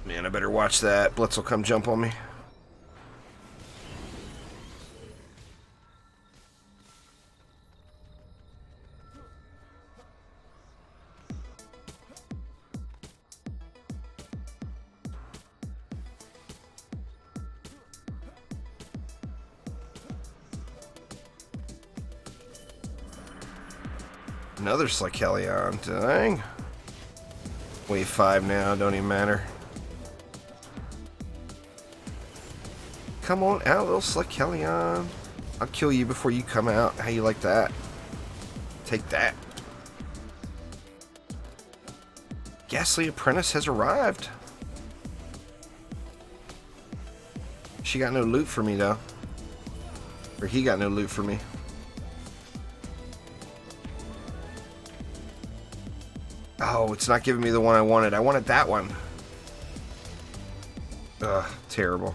Man, Man, I better watch that. Blitz will come jump on me. Another Slykellion. Dang. Wave 5 now. Don't even matter. Come on out, little Slykellion. I'll kill you before you come out. How you like that? Take that. Ghastly Apprentice has arrived. She got no loot for me, though. Or he got no loot for me. Oh, it's not giving me the one I wanted. I wanted that one. Ugh, terrible.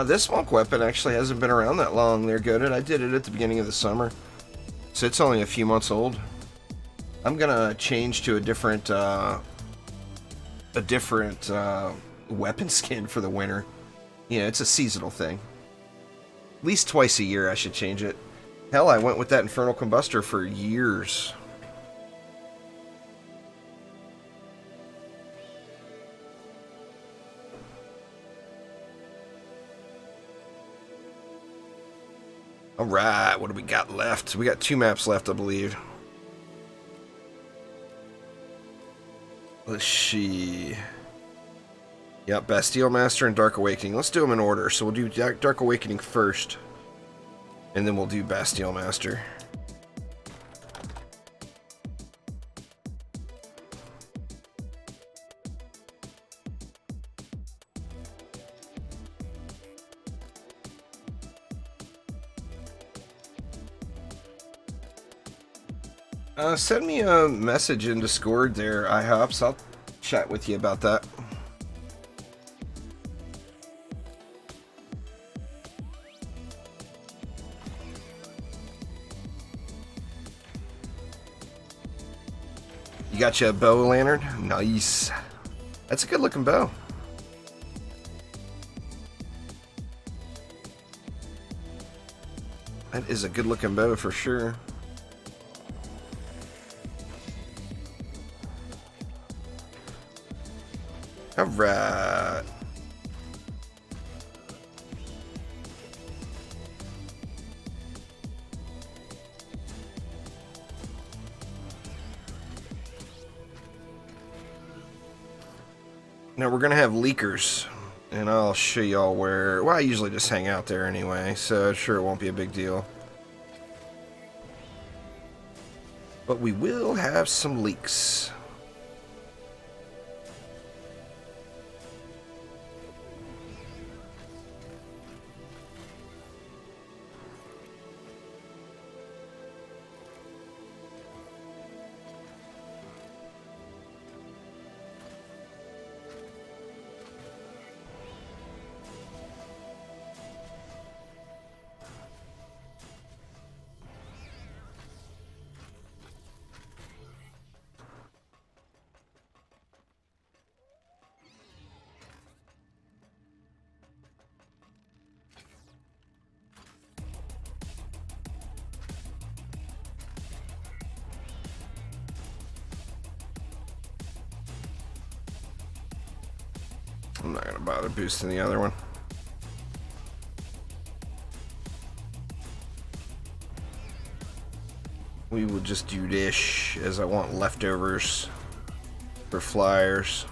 This monk weapon actually hasn't been around that long there, Goated. I did it at the beginning of the summer. So it's only a few months old. I'm gonna change to a different weapon skin for the winter. You know, it's a seasonal thing. At least twice a year I should change it. Hell, I went with that Infernal Combustor for years. Alright, what do we got left? We got 2 maps left, I believe. Let's see. Yep, Bastille Master and Dark Awakening. Let's do them in order. So we'll do Dark Awakening first. And then we'll do Bastille Master. Send me a message in Discord there, IHOPS. I'll chat with you about that. You got you a bow lantern? Nice. That's a good looking bow. That is a good looking bow for sure. Alright. Now we're going to have leakers, and I'll show y'all where. Well, I usually just hang out there anyway, so sure it won't be a big deal. But we will have some leaks. I'm not going to bother boosting the other one. We will just do this, as I want leftovers for flyers.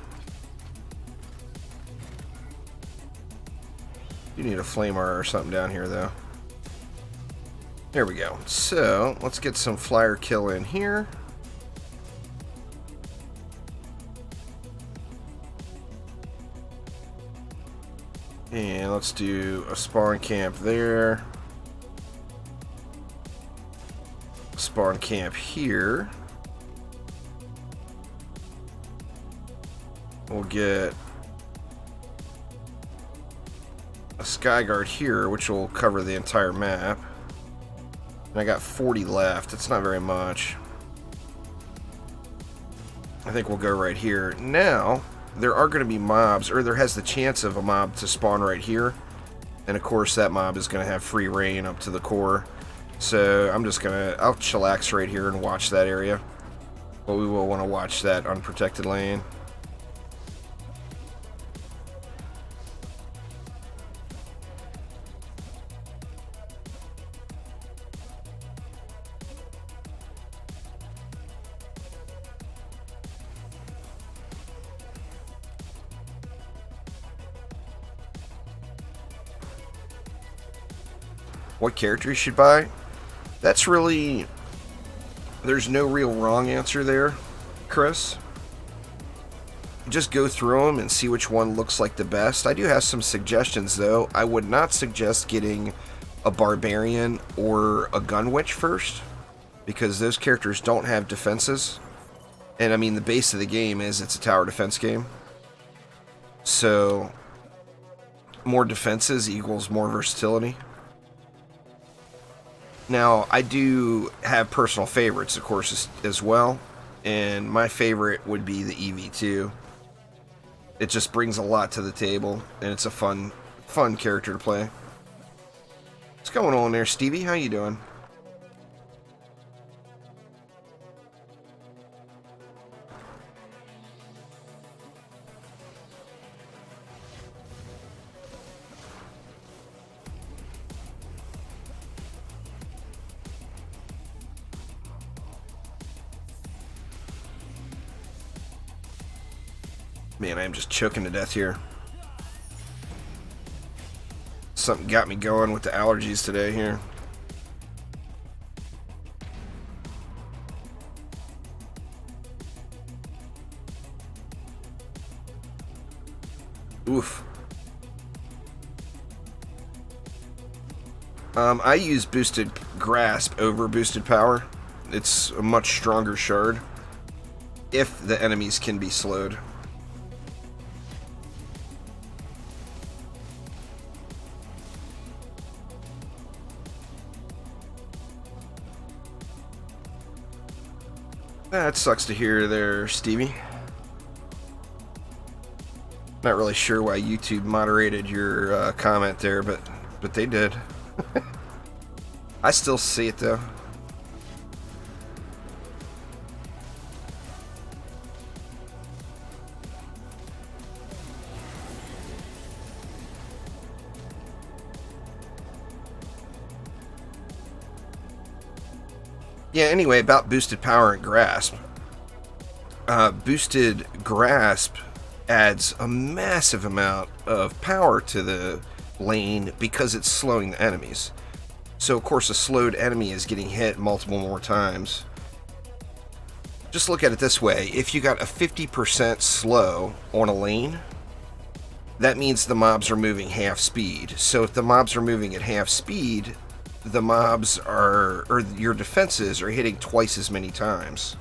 You need a flamer or something down here, though. There we go. So, let's get some flyer kill in here. And let's do a spawn camp there. Spawn camp here. We'll get a Skyguard here, which will cover the entire map. And I got 40 left. It's not very much. I think we'll go right here. Now, there are going to be mobs, or there has the chance of a mob to spawn right here. And of course, that mob is going to have free reign up to the core. So I'm just going to, I'll chillax right here and watch that area. But we will want to watch that unprotected lane. What character you should buy? That's really... There's no real wrong answer there, Chris. Just go through them and see which one looks like the best. I do have some suggestions, though. I would not suggest getting a Barbarian or a Gun Witch first, because those characters don't have defenses. And, I mean, the base of the game is it's a tower defense game. So, more defenses equals more versatility. Now, I do have personal favorites, of course, as well, and my favorite would be the EV2. It just brings a lot to the table, and it's a fun character to play. What's going on there, Stevie? How you doing? Man, I'm just choking to death here. Something got me going with the allergies today here. Oof. I use boosted grasp over boosted power. It's a much stronger shard if the enemies can be slowed. That sucks to hear there, Stevie. Not really sure why YouTube moderated your comment there, but they did. I still see it though. Yeah, anyway, about boosted power and grasp. Boosted grasp adds a massive amount of power to the lane because it's slowing the enemies. So, of course, a slowed enemy is getting hit multiple more times. Just look at it this way. If you got a 50% slow on a lane, that means the mobs are moving half speed. So if the mobs are moving at half speed, the mobs are, or your defenses are hitting twice as many times.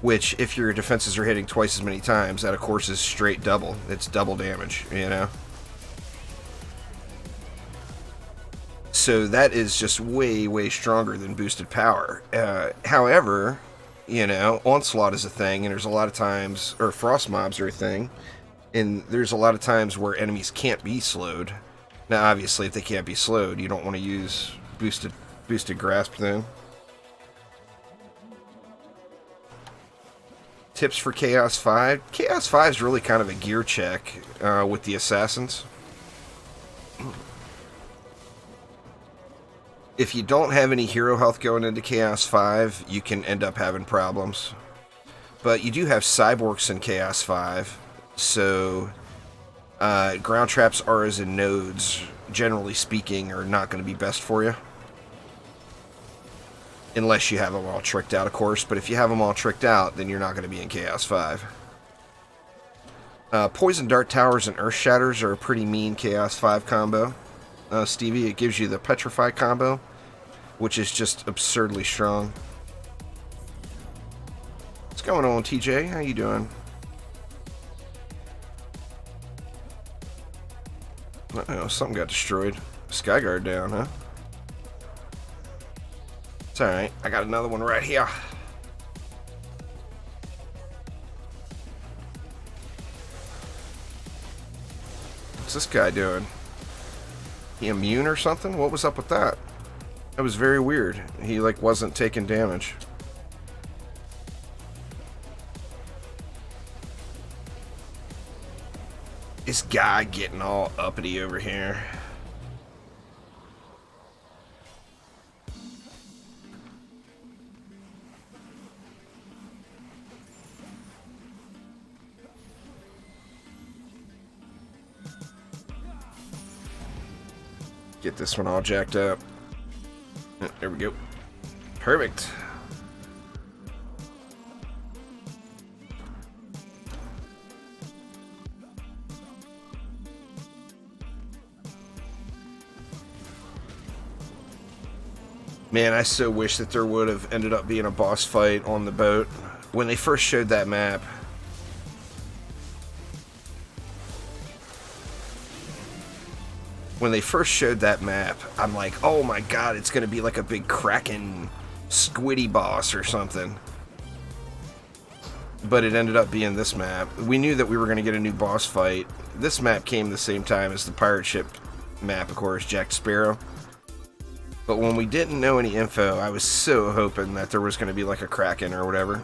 Which, if your defenses are hitting twice as many times, that of course is straight double. It's double damage, you know? So that is just way, way stronger than boosted power. However, you know, Onslaught is a thing, and there's a lot of times, or Frost mobs are a thing, and there's a lot of times where enemies can't be slowed. Now, obviously, if they can't be slowed, you don't want to use boosted grasp then. Tips for Chaos 5. Chaos 5 is really kind of a gear check with the assassins. If you don't have any hero health going into Chaos 5, you can end up having problems. But you do have cyborgs in Chaos 5, so ground traps, auras, and nodes, generally speaking, are not going to be best for you. Unless you have them all tricked out, of course. But if you have them all tricked out, then you're not going to be in Chaos 5. Poison Dart Towers and Earth Shatters are a pretty mean Chaos 5 combo. Stevie, it gives you the Petrify combo, which is just absurdly strong. What's going on, TJ? How you doing? Uh-oh, something got destroyed. Skyguard down, huh? It's alright. I got another one right here. What's this guy doing? He immune or something? What was up with that? That was very weird. He, like, wasn't taking damage. This guy getting all uppity over here. Get this one all jacked up. There we go. Perfect. Man, I so wish that there would have ended up being a boss fight on the boat. When they first showed that map, I'm like, oh my god, it's going to be like a big Kraken squiddy boss or something. But it ended up being this map. We knew that we were going to get a new boss fight. This map came the same time as the pirate ship map, of course, Jack Sparrow. But when we didn't know any info, I was so hoping that there was going to be like a Kraken or whatever.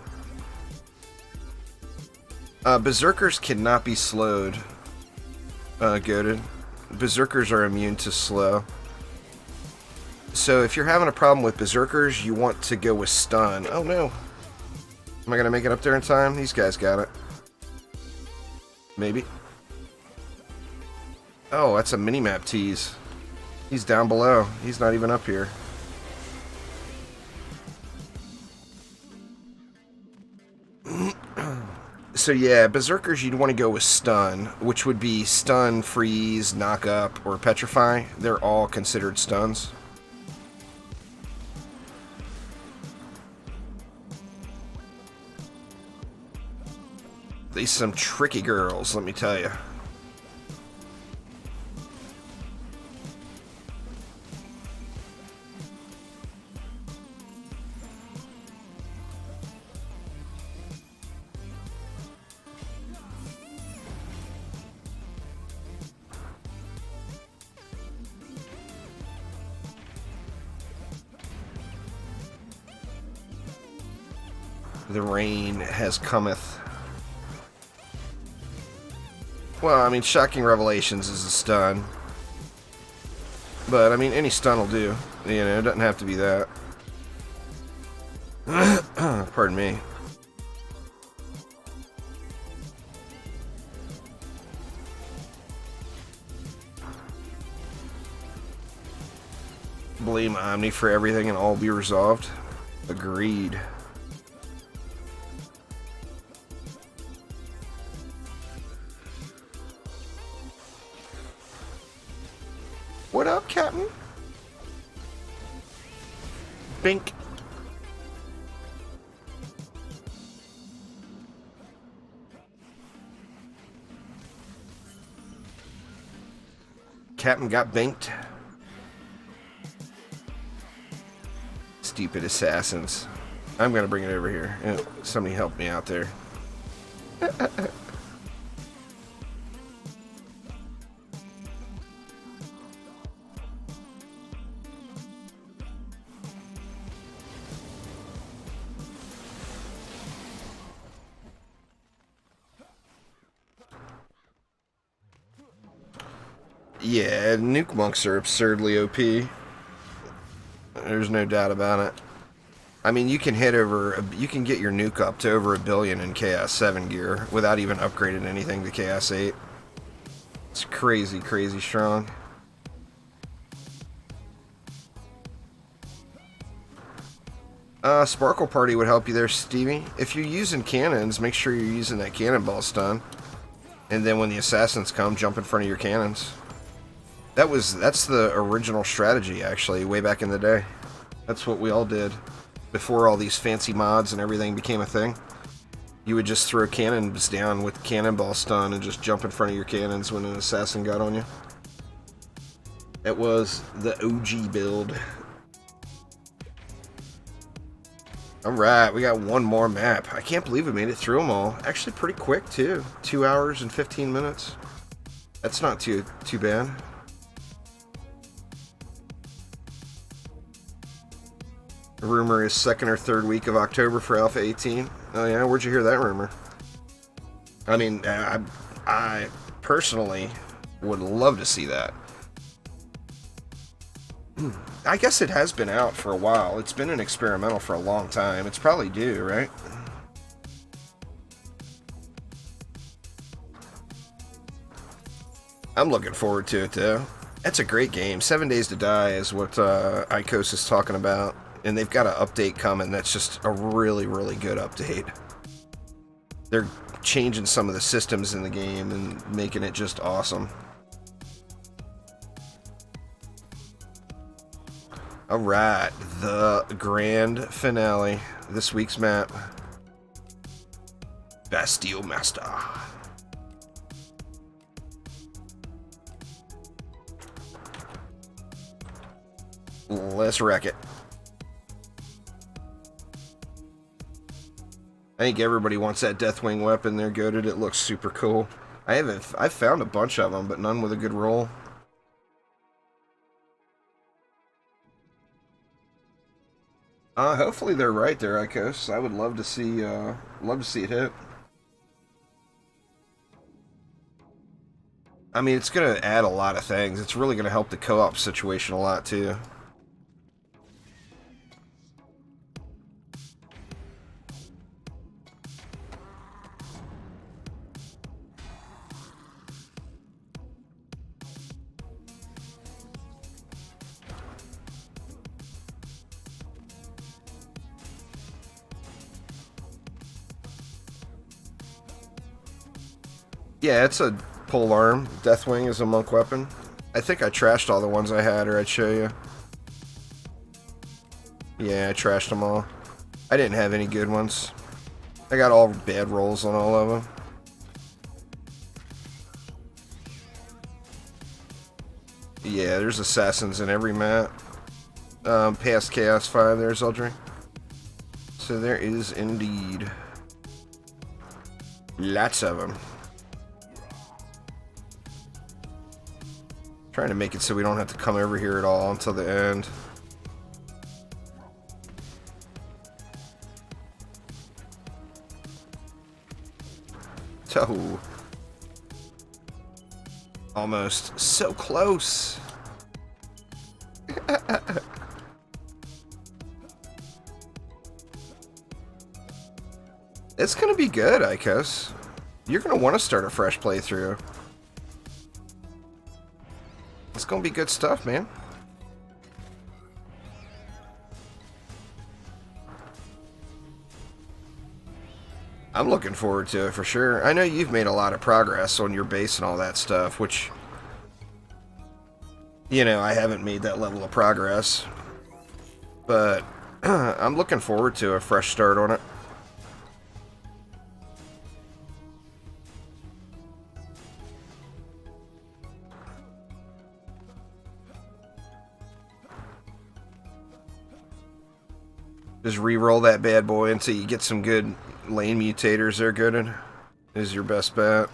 Berserkers cannot be slowed. Goated. Berserkers are immune to slow. So if you're having a problem with Berserkers, you want to go with stun. Oh no. Am I going to make it up there in time? These guys got it. Maybe. Oh, that's a minimap tease. He's down below. He's not even up here. So yeah, Berserkers you'd want to go with stun, which would be stun, freeze, knock up, or petrify. They're all considered stuns. These some tricky girls, let me tell you. The rain has cometh. Well, I mean, Shocking Revelations is a stun. But, I mean, any stun will do. You know, it doesn't have to be that. Pardon me. Blame Omni for everything and all be resolved. Agreed. What up, Captain? Bink. Captain got binked. Stupid assassins. I'm gonna bring it over here. Somebody help me out there. Yeah, nuke monks are absurdly OP. There's no doubt about it. I mean, you can get your nuke up to over 1 billion in Chaos 7 gear without even upgrading anything to Chaos 8. It's crazy, crazy strong. Sparkle Party would help you there, Stevie. If you're using cannons, make sure you're using that cannonball stun. And then when the assassins come, jump in front of your cannons. That's the original strategy, actually, way back in the day. That's what we all did before all these fancy mods and everything became a thing. You would just throw cannons down with cannonball stun and just jump in front of your cannons when an assassin got on you. That was the OG build. Alright, we got one more map. I can't believe we made it through them all. Actually pretty quick too. 2 hours and 15 minutes. That's not too bad. The rumor is second or third week of October for Alpha 18. Oh yeah, where'd you hear that rumor? I mean, I personally would love to see that. I guess it has been out for a while. It's been an experimental for a long time. It's probably due, right? I'm looking forward to it, though. That's a great game. 7 Days to Die is what Icos is talking about. And they've got an update coming that's just a really, really good update. They're changing some of the systems in the game and making it just awesome. Alright, the grand finale. This week's map. Bastille Master. Let's wreck it. I think everybody wants that Deathwing weapon. They're goated. It looks super cool. I've found a bunch of them, but none with a good roll. Hopefully they're right there, Icos. I would love to see it hit. I mean, it's gonna add a lot of things. It's really gonna help the co-op situation a lot too. Yeah, it's a pole arm. Deathwing is a monk weapon. I think I trashed all the ones I had, or I'd show you. Yeah, I trashed them all. I didn't have any good ones. I got all bad rolls on all of them. Yeah, there's assassins in every map. Past Chaos 5, there's Eldring. So there is indeed lots of them. Trying to make it so we don't have to come over here at all until the end. Oh. Almost. So close. It's gonna be good, Icos. You're gonna want to start a fresh playthrough. It's gonna be good stuff, man. I'm looking forward to it for sure. I know you've made a lot of progress on your base and all that stuff, which, you know, I haven't made that level of progress. But I'm looking forward to a fresh start on it. Just re-roll that bad boy until you get some good lane mutators there, Gooden. Is your best bet.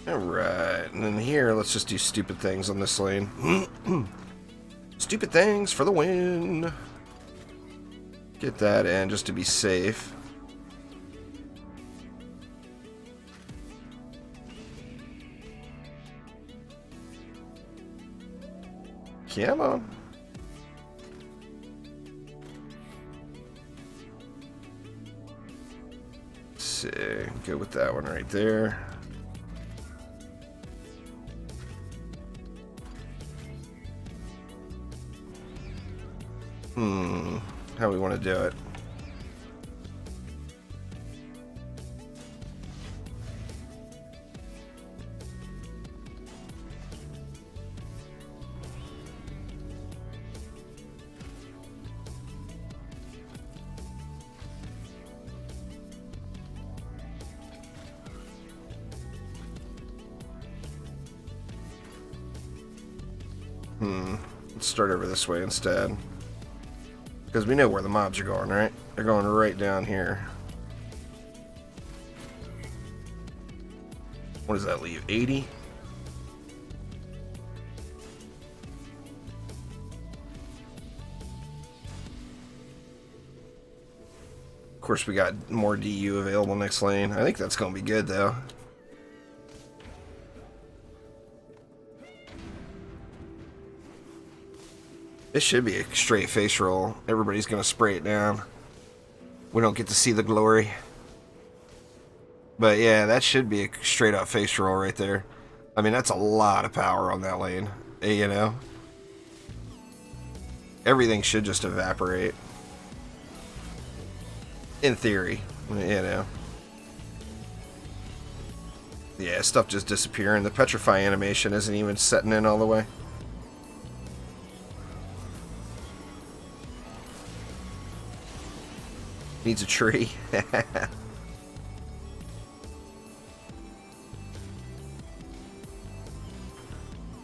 Alright, and then here, let's just do stupid things on this lane. Stupid things for the win. Get that in just to be safe. Come on. Let's see. Go with that one right there. How we want to do it? Let's start over this way instead. Because we know where the mobs are going, right? They're going right down here. What does that leave? 80? Of course, we got more DU available next lane. I think that's going to be good, though. This should be a straight face roll. Everybody's going to spray it down. We don't get to see the glory. But yeah, that should be a straight up face roll right there. I mean, that's a lot of power on that lane. You know? Everything should just evaporate. In theory. You know. Yeah, stuff just disappearing. The petrify animation isn't even setting in all the way. Needs a tree.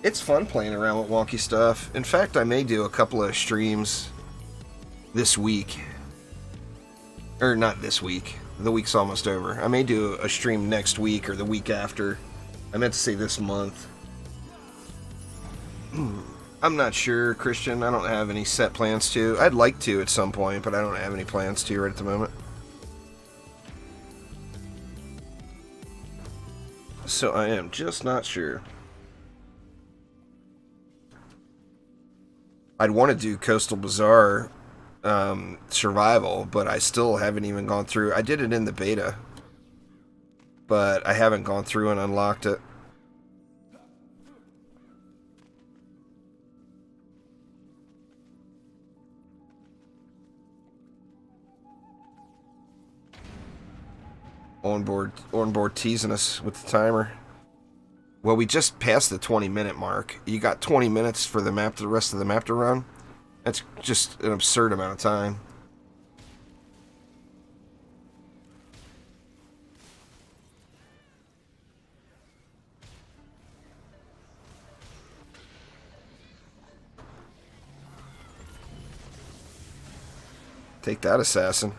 It's fun playing around with wonky stuff. In fact, I may do a couple of streams this week. Or not this week. The week's almost over. I may do a stream next week or the week after. I meant to say this month. I'm not sure, Christian. I don't have any set plans to. I'd like to at some point, but I don't have any plans to right at the moment. So I am just not sure. I'd want to do Coastal Bazaar survival, but I still haven't even gone through. I did it in the beta, but I haven't gone through and unlocked it. On board teasing us with the timer. Well, we just passed the 20-minute mark. You got 20 minutes for the map, the rest of the map to run. That's just an absurd amount of time. Take that, assassin.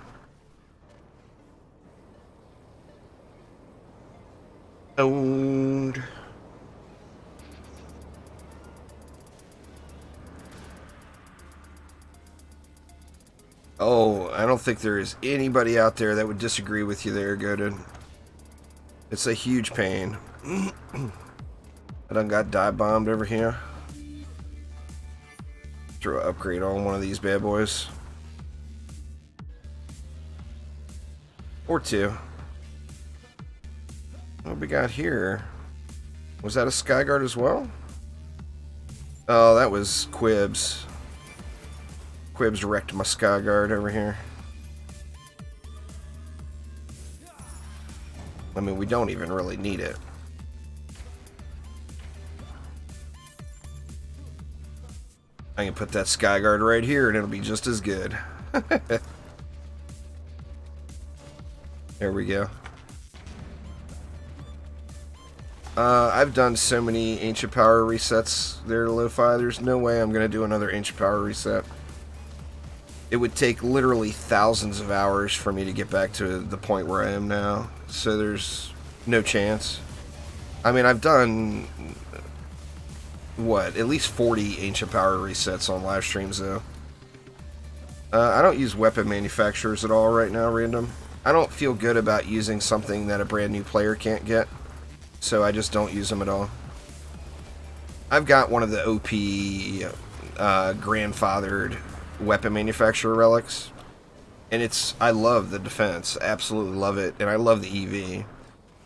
Owned. Oh, I don't think there is anybody out there that would disagree with you there, Godin. It's a huge pain. I done got dive bombed over here. Throw an upgrade on one of these bad boys. Or two. What we got here? Was that a Skyguard as well? Oh, that was Quibs. Quibs wrecked my Skyguard over here. I mean, we don't even really need it. I can put that Skyguard right here and it'll be just as good. There we go. I've done so many Ancient Power resets there to Lo-Fi. There's no way I'm going to do another Ancient Power reset. It would take literally thousands of hours for me to get back to the point where I am now. So there's no chance. I mean, I've done, what, at least 40 Ancient Power resets on live streams, though. I don't use weapon manufacturers at all right now, random. I don't feel good about using something that a brand new player can't get. So I just don't use them at all. I've got one of the OP grandfathered weapon manufacturer relics. And I love the defense. Absolutely love it. And I love the EV.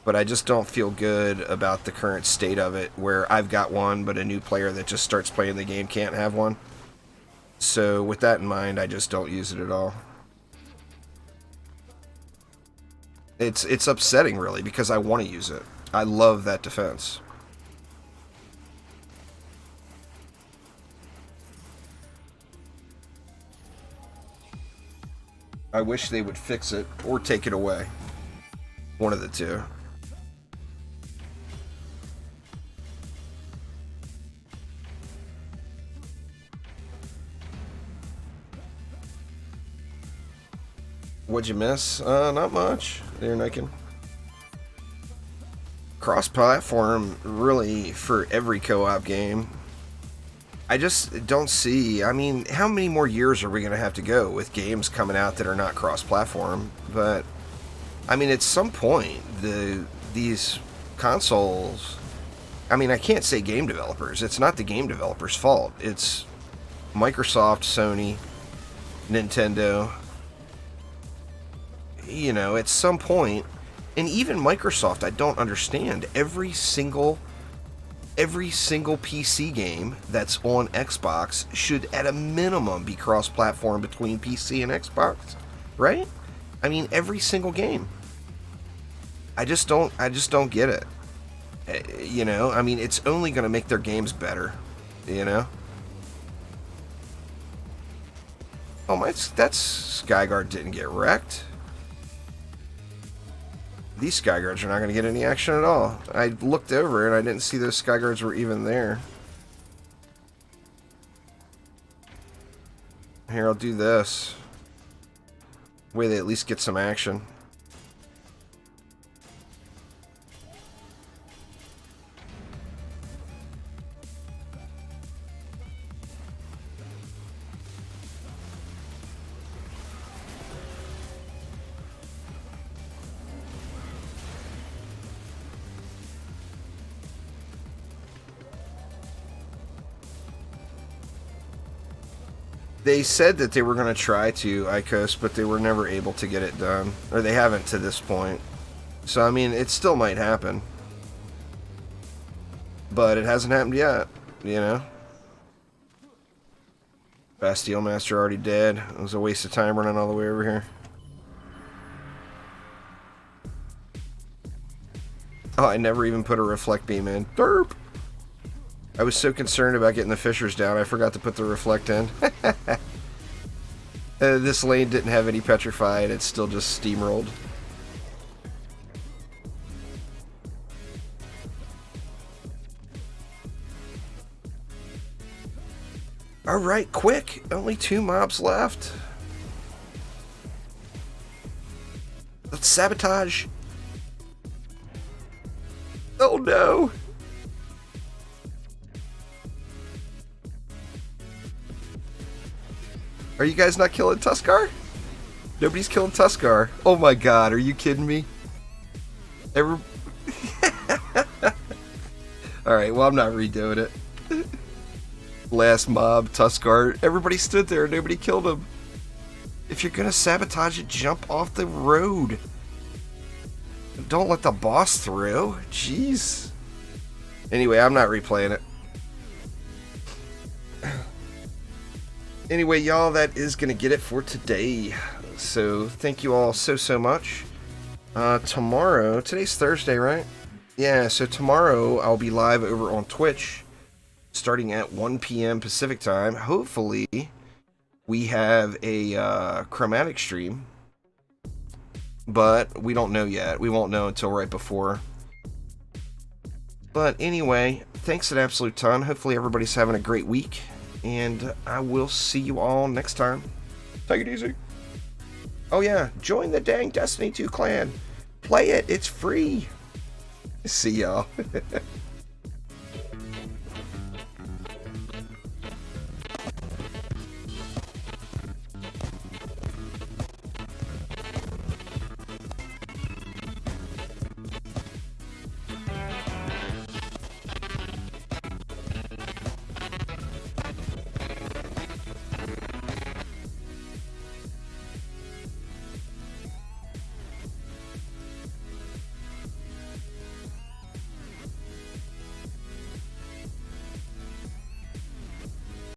But I just don't feel good about the current state of it, where I've got one, but a new player that just starts playing the game can't have one. So with that in mind, I just don't use it at all. It's upsetting, really, because I want to use it. I love that defense. I wish they would fix it or take it away. One of the two. What'd you miss? Not much. There, Niken. Cross-platform, really, for every co-op game. I just don't see... I mean, how many more years are we going to have to go with games coming out that are not cross-platform? But, I mean, at some point, these consoles... I mean, I can't say game developers. It's not the game developers' fault. It's Microsoft, Sony, Nintendo. You know, at some point, and even Microsoft, I don't understand. Every single PC game that's on Xbox should, at a minimum, be cross-platform between PC and Xbox, right? I mean, every single game. I just don't get it. You know, I mean, it's only going to make their games better, you know? Oh, that Skyguard didn't get wrecked. These Skyguards are not going to get any action at all. I looked over and I didn't see those Skyguards were even there. Here, I'll do this. Way they at least get some action. They said that they were going to try to, ICOS, but they were never able to get it done. Or they haven't to this point. So, I mean, it still might happen. But it hasn't happened yet, you know? Bastille Master already dead. It was a waste of time running all the way over here. Oh, I never even put a reflect beam in. Derp! I was so concerned about getting the fissures down, I forgot to put the reflect in. This lane didn't have any petrify, and it's still just steamrolled. Alright, quick! Only 2 mobs left. Let's sabotage! Oh no! Are you guys not killing Tuskar? Nobody's killing Tuskar. Oh my god, are you kidding me? Alright, well, I'm not redoing it. Last mob, Tuskar. Everybody stood there, nobody killed him. If you're gonna sabotage it, jump off the road. Don't let the boss through. Jeez. Anyway, I'm not replaying it. Anyway, y'all, that is going to get it for today. So, thank you all so much. Tomorrow, today's Thursday, right? Yeah, so tomorrow I'll be live over on Twitch, starting at 1 p.m. Pacific time. Hopefully, we have a chromatic stream. But we don't know yet. We won't know until right before. But anyway, thanks an absolute ton. Hopefully everybody's having a great week. And I will see you all next time. Take it easy. Oh yeah, join the dang Destiny 2 clan. Play it, it's free. See y'all.